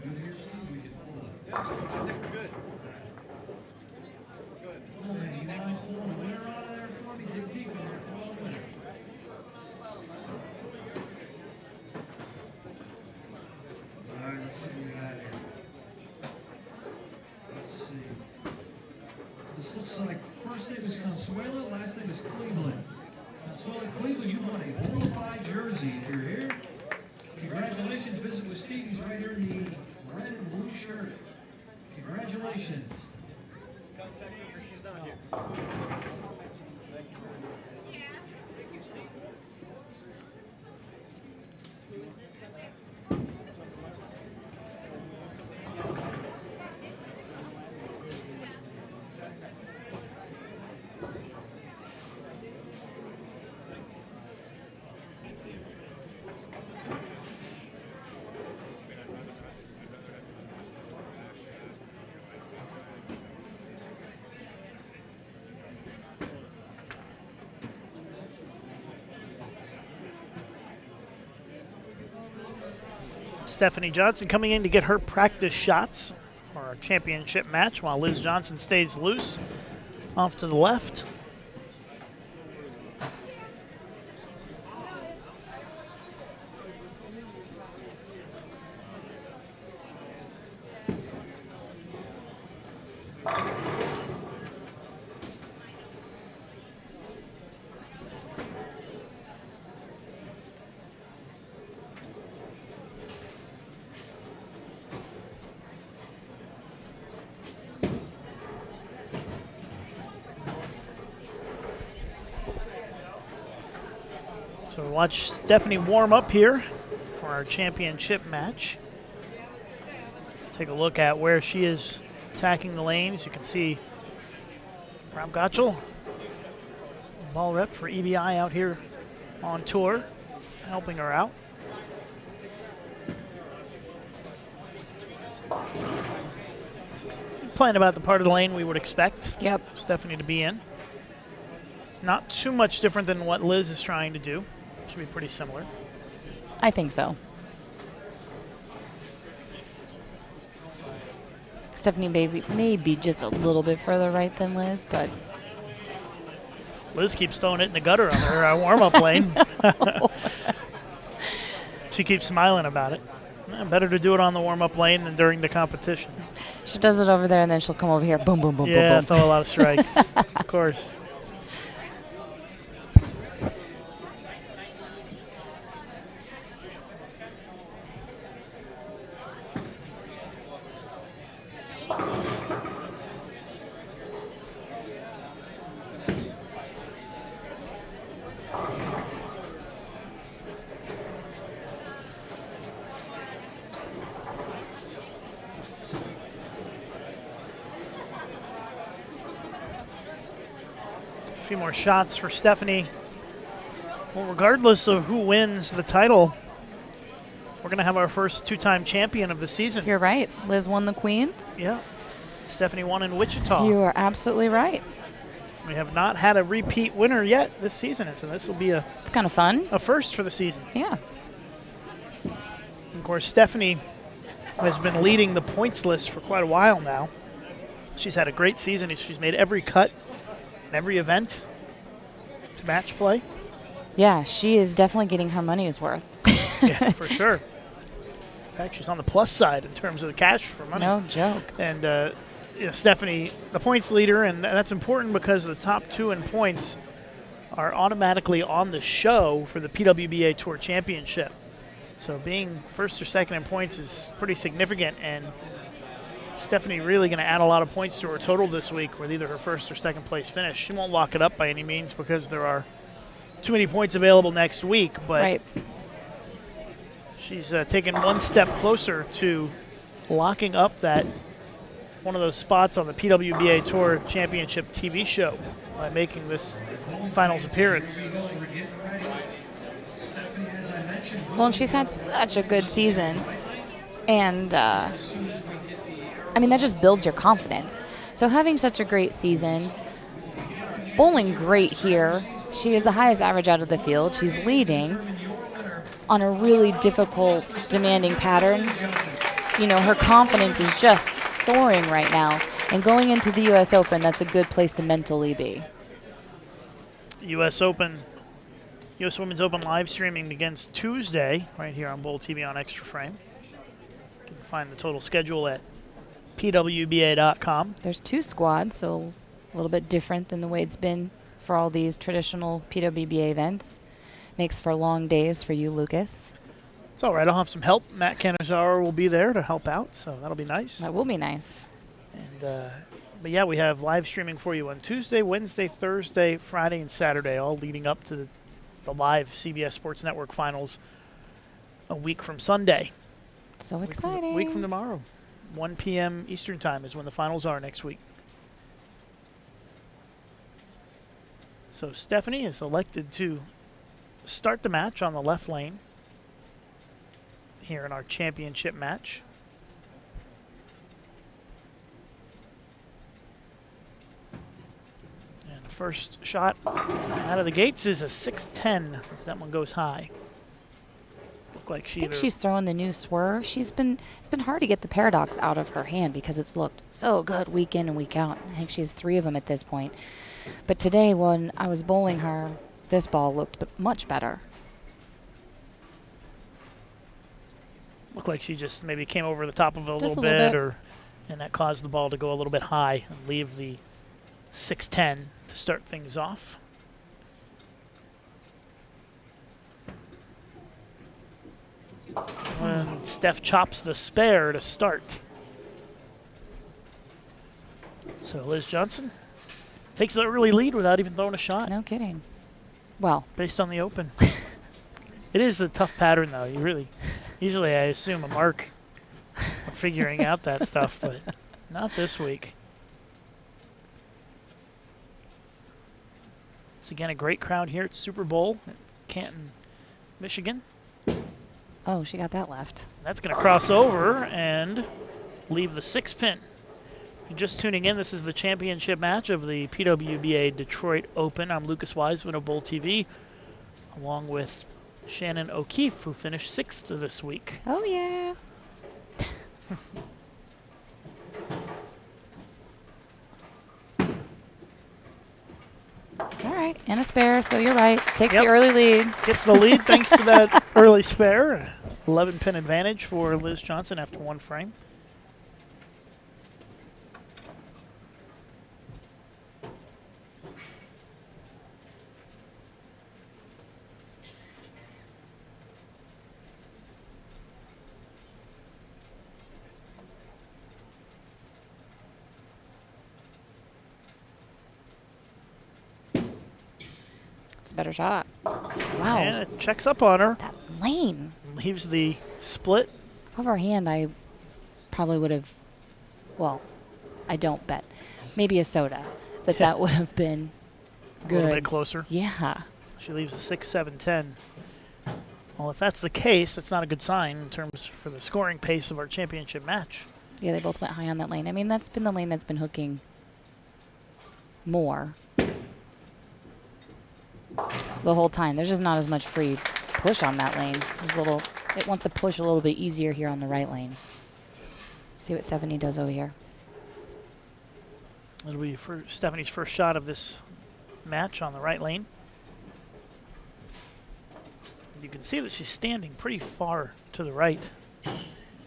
Good here, Steve. We can pull it. Yeah, I think we're good. Good. Oh, man, you mind pulling a winner out of there for me? Dig deep in there. Pull a winner. All right, let's see what we got here. Let's see. This looks like first name is Consuelo, last name is Cleveland. Consuelo Cleveland, you won a bona fide jersey if you're here. Congratulations. Visit with Steve. He's right here in the red and blue shirt. Congratulations. Stefanie Johnson coming in to get her practice shots for our championship match while Liz Johnson stays loose off to the left. So we watch Stefanie warm up here for our championship match. Take a look at where she is attacking the lanes. You can see Rob Gottschall, ball rep for EBI out here on tour, helping her out. Playing about the part of the lane we would expect Stefanie to be in. Not too much different than what Liz is trying to do. Should be pretty similar. I think so. Stefanie may be just a little bit further right than Liz, but Liz keeps throwing it in the gutter on her warm-up lane. She keeps smiling about it. Better to do it on the warm-up lane than during the competition. She does it over there, and then she'll come over here, boom, boom, boom, boom, boom. Throw a lot of strikes, of course. A few more shots for Stefanie. Well, regardless of who wins the title, we're going to have our first two-time champion of the season. You're right. Liz won the Queens. Yeah. Stefanie won in Wichita. You are absolutely right. We have not had a repeat winner yet this season, so this will be It's kind of fun. a first for the season. Yeah. Of course, Stefanie has been leading the points list for quite a while now. She's had a great season. She's made every cut in every event to match play. Yeah, she is definitely getting her money's worth. Yeah, for sure. In fact, she's on the plus side in terms of the cash for money. No joke. And Stefanie, the points leader, and that's important because the top two in points are automatically on the show for the PWBA Tour Championship. So being first or second in points is pretty significant, and Stefanie really going to add a lot of points to her total this week with either her first or second place finish. She won't lock it up by any means because there are too many points available next week, but Right. she's taken one step closer to locking up that one of those spots on the PWBA Tour Championship TV show by making this finals appearance. Here we go. We're getting ready. Stefanie, as I mentioned, Well, and she's had such a good season. And, as soon as we get the arrow, that just builds your confidence. So having such a great season, bowling great here. She had the highest average out of the field. She's leading on a really difficult, demanding pattern. Her confidence is just soaring right now. And going into the U.S. Open, that's a good place to mentally be. U.S. Women's Open live streaming begins Tuesday right here on Bowl TV on Extra Frame. You can find the total schedule at pwba.com. There's two squads, so A little bit different than the way it's been for all these traditional PWBA events. Makes for long days for you, Lucas. It's all right. I'll have some help. Matt Canizaro will be there to help out, so that'll be nice. That will be nice. And but yeah, we have live streaming for you on Tuesday, Wednesday, Thursday, Friday, and Saturday, all leading up to the live CBS Sports Network finals a week from Sunday. So exciting. A week from tomorrow. 1 p.m. Eastern Time is when the finals are next week. So Stefanie is elected to start the match on the left lane here in our championship match. And the first shot out of the gates is a 6-10 as that one goes high. Look like I think she's throwing the new swerve. It's been hard to get the paradox out of her hand because it's looked so good week in and week out. I think she has 3 of them at this point. But today when I was bowling her, this ball looked much better. Looked like she just maybe came over the top of it a Just little a little bit, and that caused the ball to go a little bit high and leave the 6-10 to start things off. And Steph chops the spare to start. So Liz Johnson takes the early lead without even throwing a shot. No kidding. Well, Based on the open. It is a tough pattern, though. Usually I assume a mark for figuring out that stuff, but not this week. It's again a great crowd here at Super Bowl at Canton, Michigan. oh, she got that left. That's going to cross over and leave the 6 pin. If you're just tuning in, this is the championship match of the PWBA Detroit Open. I'm Lucas Wiseman of Bowl TV, along with Shannon O'Keefe, who finished 6th this week. Oh, yeah. All right, and a spare, so you're right. Takes Yep. the early lead. Gets the lead thanks to that early spare. 11 pin advantage for Liz Johnson after 1 frame. It's a better shot. Wow. And it checks up on her. That lane. Leaves the split. Of her hand, I probably would have, well, I don't bet. Maybe a soda. That would have been A little bit good. closer. Yeah. She leaves a 6-7-10. Well, if that's the case, that's not a good sign in terms for the scoring pace of our championship match. Yeah, they both went high on that lane. I mean, that's been the lane that's been hooking more the whole time. There's just not as much free push on that lane. It wants to push a little bit easier here on the right lane. See what Stefanie does over here. It'll be for Stefanie's first shot of this match on the right lane. You can see that she's standing pretty far to the right.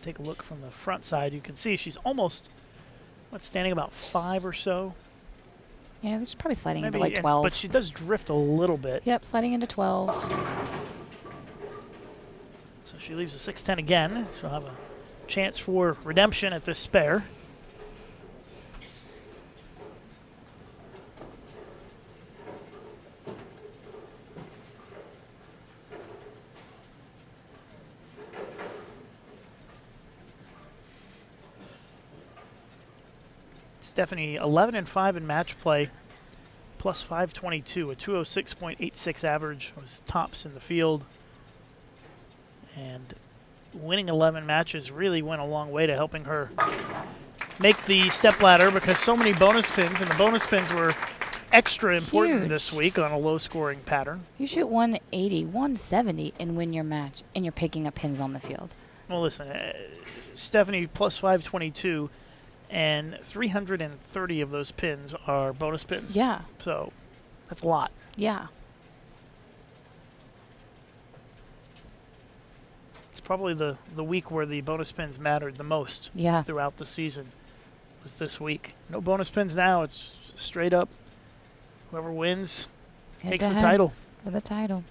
Take a look from the front side. You can see she's almost, standing about 5 or so. Yeah, she's probably sliding into Maybe, like 12. but she does drift a little bit. Yep, sliding into 12. So she leaves a 6-10 again. She'll have a chance for redemption at this spare. Stefanie 11-5 in match play, plus 522, a 206.86 average was tops in the field. And winning 11 matches really went a long way to helping her make the stepladder because so many bonus pins, and the bonus pins were extra important Huge. this week on a low-scoring pattern. You shoot 180, 170 and win your match, and you're picking up pins on the field. Well, listen, Stefanie plus 522, and 330 of those pins are bonus pins. Yeah, So that's a lot. yeah. It's probably the week where the bonus pins mattered the most Yeah. throughout the season. was this week. No bonus pins now. It's straight up. Whoever wins takes the Head-to-head title. for the title.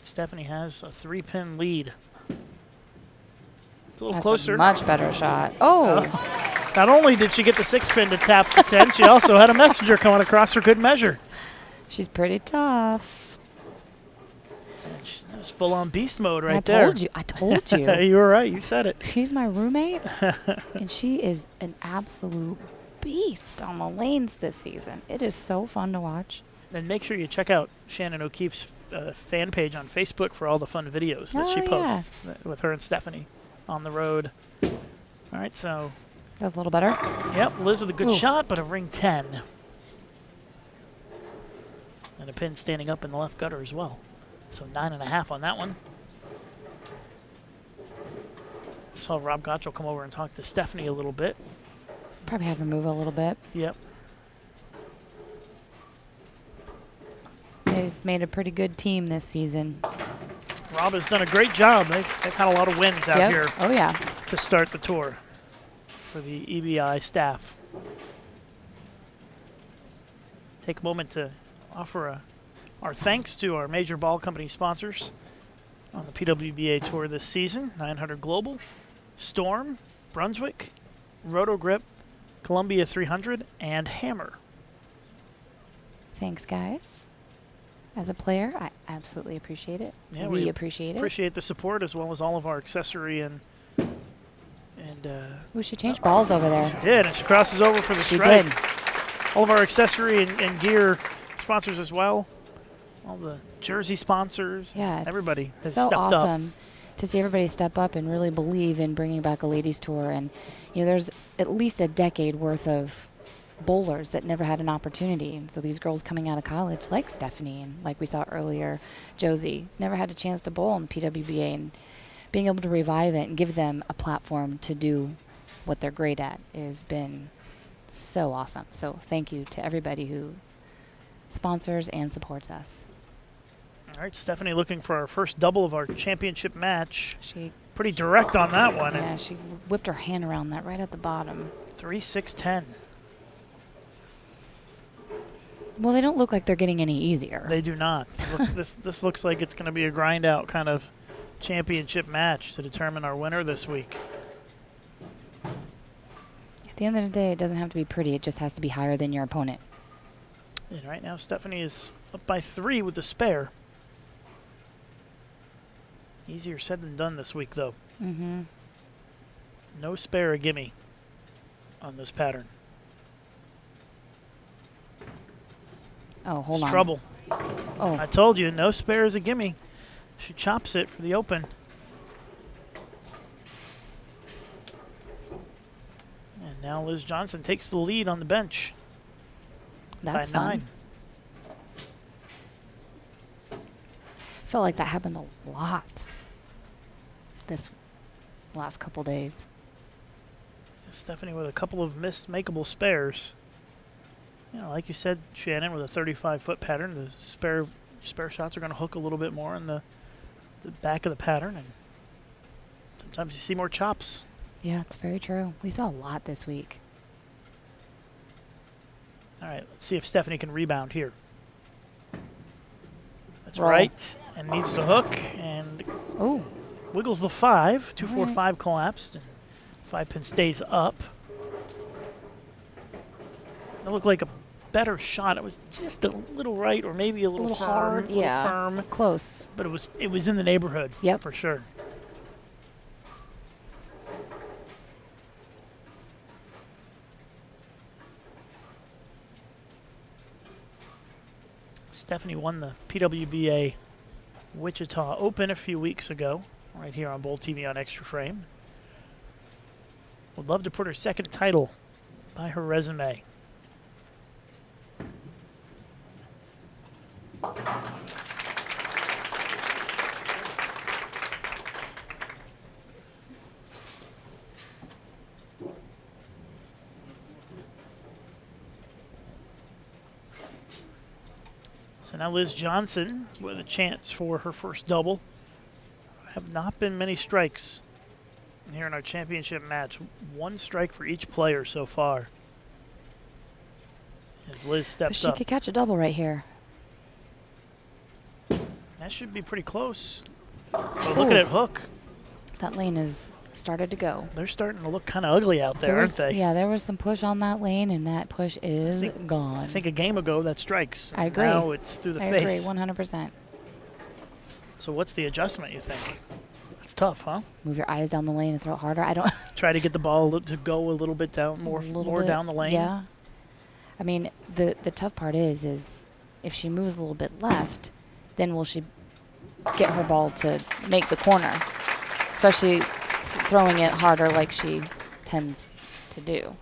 Stefanie has a 3-pin lead. It's a little That's closer. a much better shot. Oh, Not only did she get the 6-pin to tap the 10, she also had a messenger coming across for good measure. she's pretty tough. And that was full-on beast mode right I there. told you. I told you. You were right. You said it. She's my roommate, and she is an absolute beast on the lanes this season. It is so fun to watch. And make sure you check out Shannon O'Keefe's fan page on Facebook for all the fun videos that she Oh, yeah. posts with her and Stefanie on the road. All right, so, That was a little better. yep, Liz with a good Ooh. shot, but a ring 10. And a pin standing up in the left gutter as well. So 9.5 on that one. Saw Rob Gottschall come over and talk to Stefanie a little bit. Probably have to move a little bit. Yep. They've made a pretty good team this season. Rob has done a great job. They've had a lot of wins out Yep. here Oh, yeah. to start the tour for the EBI staff. Take a moment to offer our thanks to our major ball company sponsors on the PWBA tour this season: 900 Global, Storm, Brunswick, Roto-Grip, Columbia 300, and Hammer. Thanks, guys. As a player, I absolutely appreciate it. Yeah, we we appreciate it. Appreciate the support as well as all of our accessory and We should change balls over there. did, and she crosses over for the She strike. did. All of our accessory and gear sponsors as well. All the jersey sponsors. Yeah, it's everybody has so stepped up. awesome to see everybody step up and really believe in bringing back a ladies tour. And there's at least a decade worth of bowlers that never had an opportunity. And so these girls coming out of college, like Stefanie and like we saw earlier, Josie, never had a chance to bowl in PWBA, and being able to revive it and give them a platform to do what they're great at has been so awesome. So thank you to everybody who sponsors and supports us. All right, Stefanie looking for our first double of our championship match. She Pretty direct on that one. Yeah, she whipped her hand around that right at the bottom. 3-6-10. Well, they don't look like they're getting any easier. They do not. This looks like it's going to be a grind out kind of championship match to determine our winner this week. At the end of the day, it doesn't have to be pretty. It just has to be higher than your opponent. And right now, Stefanie is up by 3 with the spare. Easier said than done this week, though. Mm-hmm. No spare a gimme on this pattern. Oh, hold It's on. trouble. Oh, I told you, no spare is a gimme. She chops it for the open. And now Liz Johnson takes the lead on the bench that's by 9. fun. Felt like that happened a lot this last couple days. Stefanie with a couple of missed makeable spares. Like you said, Shannon, with a 35-foot pattern, the spare shots are going to hook a little bit more in the back of the pattern, and sometimes you see more chops. Yeah, it's very true. We saw a lot this week. All right, let's see if Stefanie can rebound here. That's Roll. right, and needs to hook, and Oh, wiggles the 5. 2, 4, right. 5 collapsed, and 5-pin stays up. It looked like a better shot. It was just a little right, or maybe a little, little firm, hard, a little yeah. firm, close. but it was in the neighborhood. Yep. For sure. Stefanie won the PWBA Wichita Open a few weeks ago, right here on Bowl TV on Extra Frame. Would love to put her second title by her resume. So now Liz Johnson with a chance for her first double. Have not been many strikes here in our championship match. 1 strike for each player so far. As Liz steps She up. could catch a double right here. That should be pretty close. But look at it hook. That lane has started to go. They're starting to look kind of ugly out there, aren't they? Yeah, there was some push on that lane, and that push is gone. I think a game ago that strikes. I agree. Now it's through the I face. agree, 100%. So what's the adjustment, you think? It's tough, huh? Move your eyes down the lane and throw it harder. I don't. Try to get the ball to go a little bit down, more down the lane. Yeah. I mean, the tough part is if she moves a little bit left, then will she get her ball to make the corner, especially throwing it harder like she tends to do.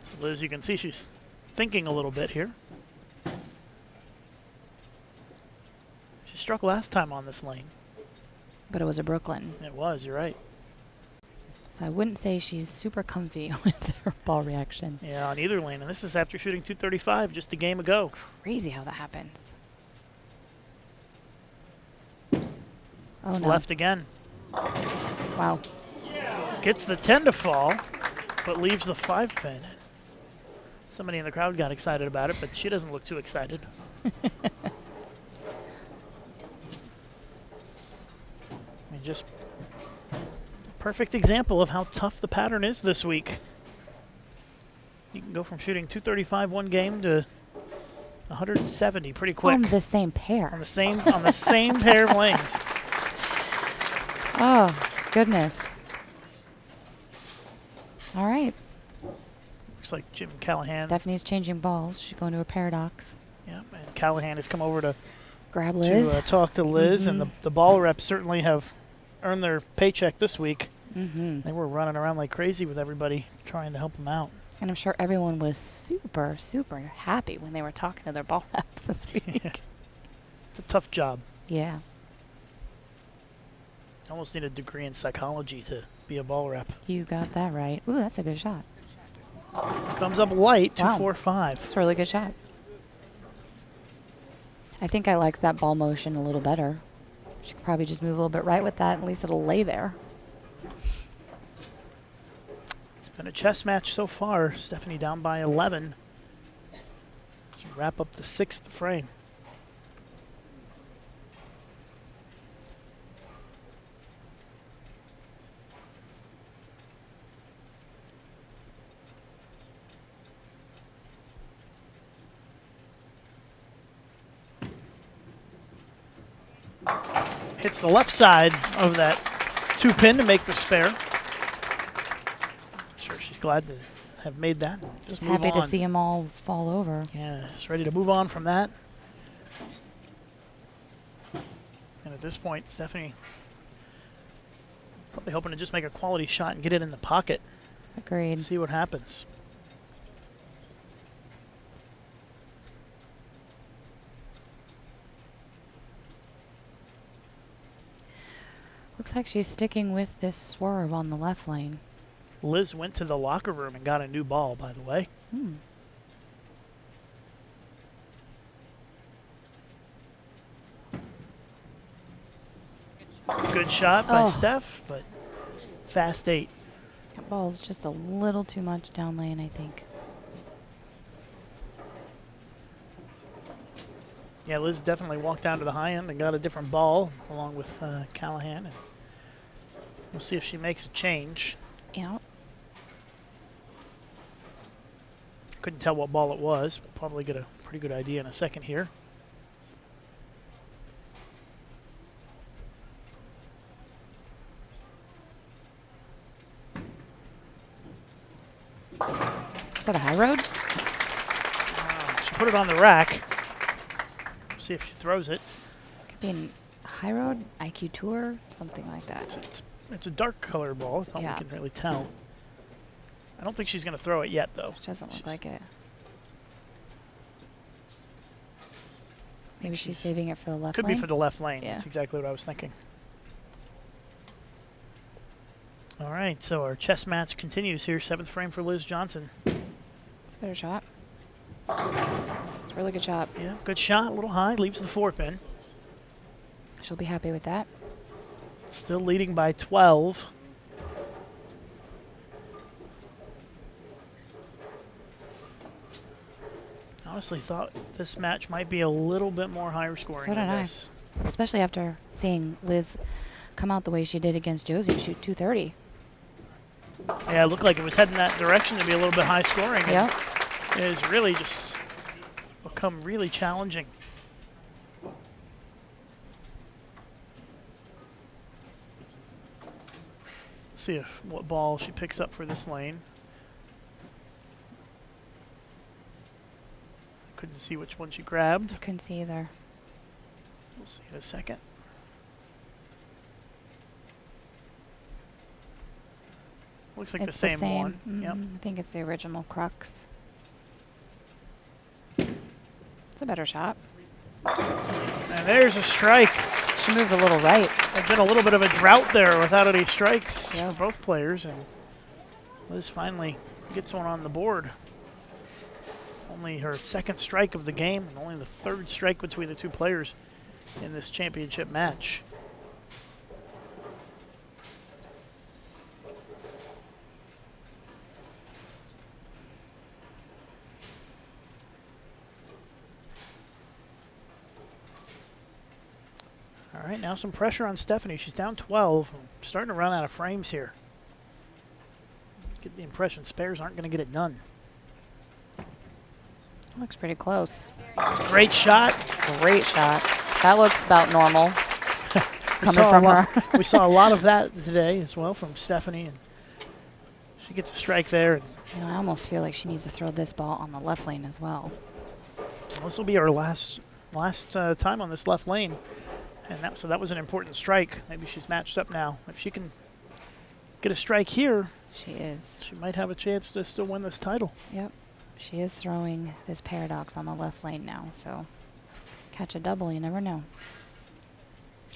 So Liz, you can see she's thinking a little bit here. She struck last time on this lane. But it was a Brooklyn. It was, you're right. So I wouldn't say she's super comfy with her ball reaction. Yeah, on either lane. And this is after shooting 235 just a game ago. Crazy how that happens. Oh, It's no. left again. Wow. Gets the 10 to fall, but leaves the 5 pin. Somebody in the crowd got excited about it, but she doesn't look too excited. I mean, just a perfect example of how tough the pattern is this week. You can go from shooting 235 one game to 170 pretty quick. On the same pair. On the same pair of lanes. Oh, goodness. All right. Looks like Jim Callahan. Stephanie's changing balls. She's going to a paradox. Yeah, and Callahan has come over to Grab Liz. talk to Liz, and the ball reps certainly have earned their paycheck this week. They were running around like crazy with everybody trying to help them out. And I'm sure everyone was super, super happy when they were talking to their ball reps this week. Yeah. It's a tough job. Yeah. Almost need a degree in psychology to be a ball rep. You got that right. Ooh, that's a good shot. Comes up light, Wow. 245. It's a really good shot. I think I like that ball motion a little better. She could probably just move a little bit right with that. At least it'll lay there. It's been a chess match so far. Stefanie down by 11. So wrap up the 6th frame. Hits the left side of that 2 pin to make the spare. I'm sure she's glad to have made that. Just move happy to on. see them all fall over. Yeah, she's ready to move on from that. And at this point, Stefanie probably hoping to just make a quality shot and get it in the pocket. Agreed. See what happens. Looks like she's sticking with this swerve on the left lane. Liz went to the locker room and got a new ball, by the way. Good shot by Steph, but fast 8. That ball's just a little too much down lane, I think. Yeah, Liz definitely walked down to the high end and got a different ball along with Callahan. And we'll see if she makes a change. Yeah. Couldn't tell what ball it was. We'll probably get a pretty good idea in a second here. Is that a high road? She put it on the rack. See if she throws it. Could be a high road, IQ Tour, something like that. It's a dark color ball. That's all Yeah. we can really tell. I don't think she's going to throw it yet, though. Doesn't look like it. Maybe she's saving it for the left Could lane? be for the left lane. Yeah. That's exactly what I was thinking. All right, so our chess match continues here. 7th frame for Liz Johnson. It's a better shot. It's It's a really good shot. Yeah, good shot, a little high, leaves the 4-pin. She'll be happy with that. Still leading by 12. Honestly thought this match might be a little bit more higher scoring So than did I. this. Especially after seeing Liz come out the way she did against Josie, shoot 230. Yeah, it looked like it was heading that direction to be a little bit high scoring. Yep. It has really just become really challenging. Let's see what ball she picks up for this lane. Couldn't see which one she grabbed. I couldn't see either. We'll see in a second. Looks like It's the same one. Yep. I think it's the original crux. It's a better shot. And there's a strike. She moved a little right. There's been a little bit of a drought there without any strikes Yeah. for both players, and Liz finally gets one on the board. Only her second strike of the game, and only the third strike between the two players in this championship match. All right, now some pressure on Stefanie. She's down 12, starting to run out of frames here. Get the impression spares aren't going to get it done. Looks pretty close. Great shot. Great shot. That looks about normal. Coming saw from a lot, her. we saw a lot of that today as well from Stefanie, and she gets a strike there. And You know, I almost feel like she needs to throw this ball on the left lane as well. this will be our last time on this left lane, and that was an important strike. Maybe she's matched up now. If she can get a strike here, She is. she might have a chance to still win this title. Yep. She is throwing this paradox on the left lane now, so catch a double, you never know.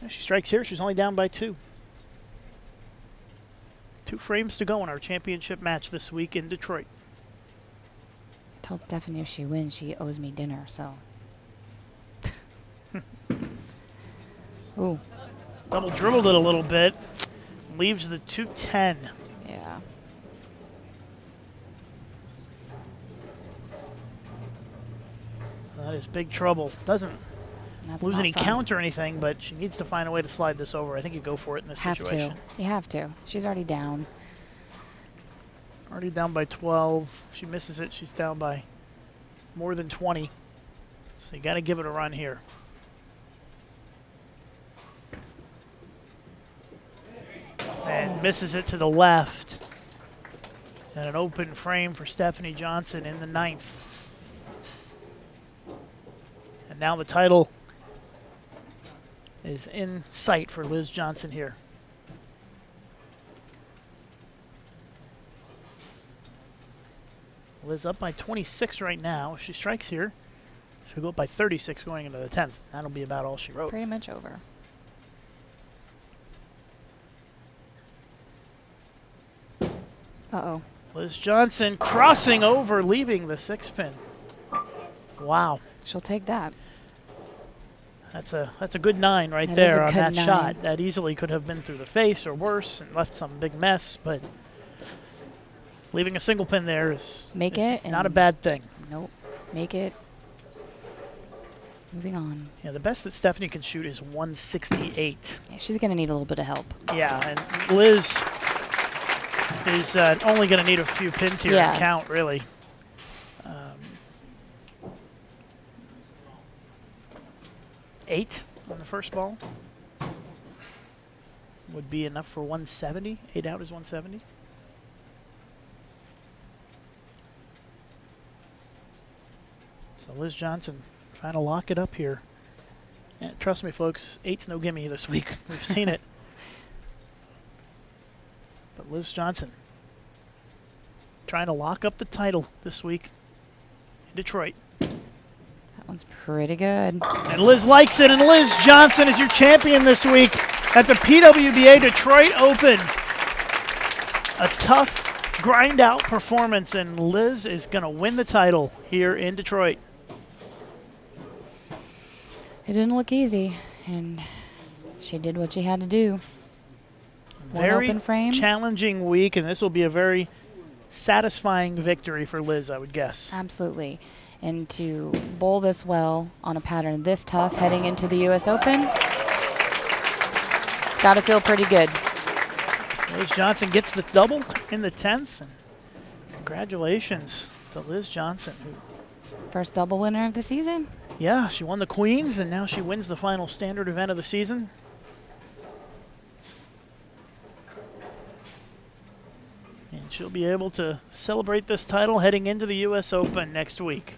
If she strikes here, she's only down by 2. 2 frames to go in our championship match this week in Detroit. I told Stefanie if she wins, she owes me dinner, so. Ooh, Double dribbled it a little bit. Leaves the 210. yeah. That is big trouble. Doesn't That's lose not any fun. count or anything, but she needs to find a way to slide this over. I think you go for it in this Have situation. to. You have to. She's already down. Already down by 12. She misses it. She's down by more than 20. So you got to give it a run here. And misses it to the left. And an open frame for Stefanie Johnson in the 9th. And now the title is in sight for Liz Johnson here. Liz up by 26 right now. If she strikes here, she'll go up by 36 going into the 10th. That'll be about all she wrote. Pretty much over. Uh-oh. Liz Johnson crossing over, leaving the 6-pin. Wow. She'll take that. That's a good 9 right That is there a on good that 9. shot. That easily could have been through the face or worse and left some big mess, but leaving a single pin there is Make is it not a and- bad thing. Nope. Make it. Moving on. Yeah, the best that Stefanie can shoot is 168. Yeah, she's going to need a little bit of help. Yeah, and Liz is only going to need a few pins here Yeah. to count, really. 8 on the first ball would be enough for 170. 8 out is 170. So Liz Johnson trying to lock it up here. And trust me, folks, 8's no gimme this week. We've seen it. But Liz Johnson trying to lock up the title this week in Detroit. That one's pretty good. And Liz likes it, and Liz Johnson is your champion this week at the PWBA Detroit Open. A tough, grind-out performance, and Liz is going to win the title here in Detroit. It didn't look easy, and she did what she had to do. One open frame. Challenging week, and this will be a very satisfying victory for Liz, I would guess. Absolutely. And to bowl this well on a pattern this tough heading into the U.S. Open, it's got to feel pretty good. Liz Johnson gets the double in the 10th. And congratulations to Liz Johnson. First double winner of the season. Yeah, she won the Queens, and now she wins the final standard event of the season. And she'll be able to celebrate this title heading into the U.S. Open next week.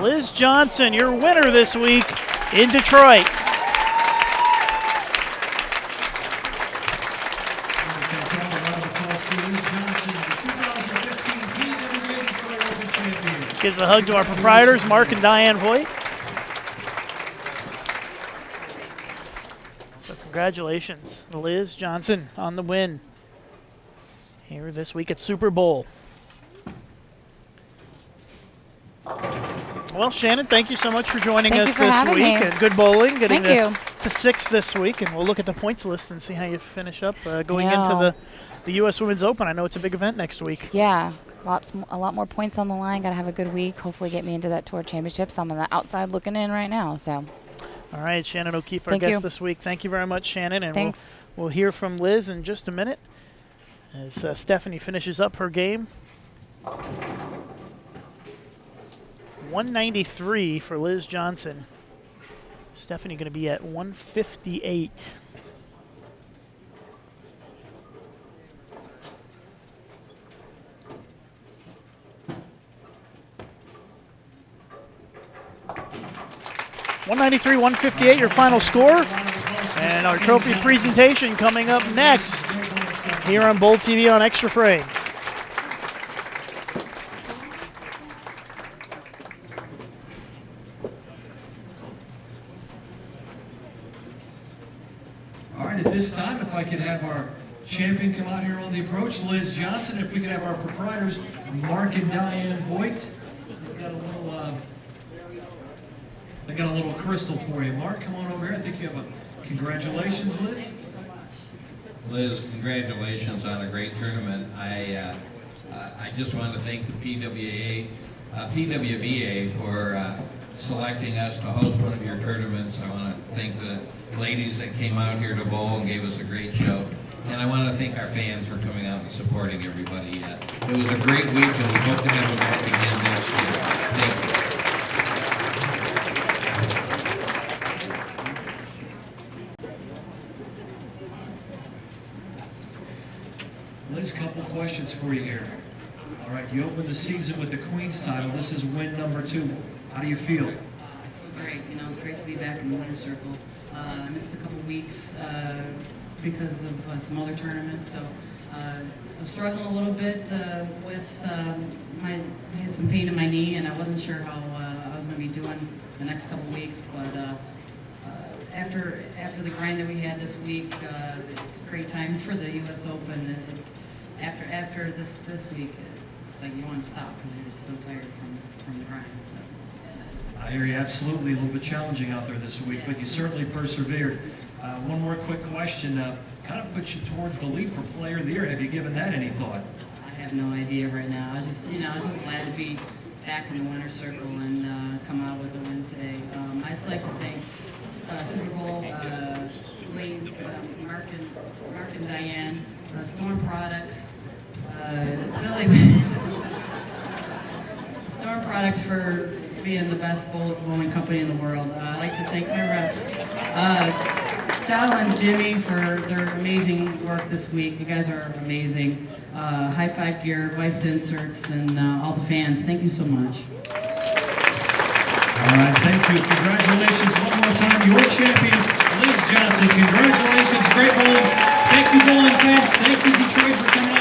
Liz Johnson, your winner this week in Detroit. Gives a hug to our proprietors, Mark and Diane Voigt. So congratulations, Liz Johnson, on the win here this week at Super Bowl. Well, Shannon, thank you so much for joining us this week. And good bowling, getting to 6th this week, and we'll look at the points list and see how you finish up going into the U.S. Women's Open. I know it's a big event next week. Yeah, a lot more points on the line. Got to have a good week. Hopefully get me into that Tour Championships. I'm on the outside looking in right now. So. All right, Shannon O'Keefe, our guest this week. Thank you very much, Shannon. And thanks. We'll hear from Liz in just a minute as Stefanie finishes up her game. 193 for Liz Johnson. Stefanie going to be at 158. .193, 158, your final score. And our trophy presentation coming up next here on Bowl TV on Extra Frame. All right, at this time, if I could have our champion come out here on the approach, Liz Johnson. If we could have our proprietors, Mark and Diane Voigt. I got a little crystal for you. Mark, come on over here. I think you have a congratulations, Liz. Liz, congratulations on a great tournament. I just want to thank the PWBA for selecting us to host one of your tournaments. I want to thank the ladies that came out here to bowl and gave us a great show. And I want to thank our fans for coming out and supporting everybody. It was a great week, and we hope to have them back again next year. Thank you. Liz, a couple questions for you here. All right, you opened the season with the Queen's title. This is win number 2. How do you feel? Great. You know, it's great to be back in the winner's circle. I missed a couple weeks because of some other tournaments, so I'm struggling a little bit with I had some pain in my knee, and I wasn't sure how I was going to be doing the next couple weeks, but after the grind that we had this week, it's a great time for the U.S. Open. And after this week, it's like you want to stop because you're just so tired from the grind. So. I hear you. Absolutely, a little bit challenging out there this week, but you certainly persevered. One more quick question, kind of puts you towards the lead for Player of the Year. Have you given that any thought? I have no idea right now. I was just glad to be back in the winner's circle and come out with a win today. I just like to thank Super Bowl Queens, Mark and Diane, Storm Products, Storm Products for being the best bowling company in the world. I'd like to thank my reps, Dal and Jimmy, for their amazing work this week. You guys are amazing. High Five Gear, Vice Inserts, and all the fans. Thank you so much. All right, thank you. Congratulations one more time. Your champion, Liz Johnson. Congratulations. Great bowling. Thank you, bowling fans. Thank you, Detroit, for coming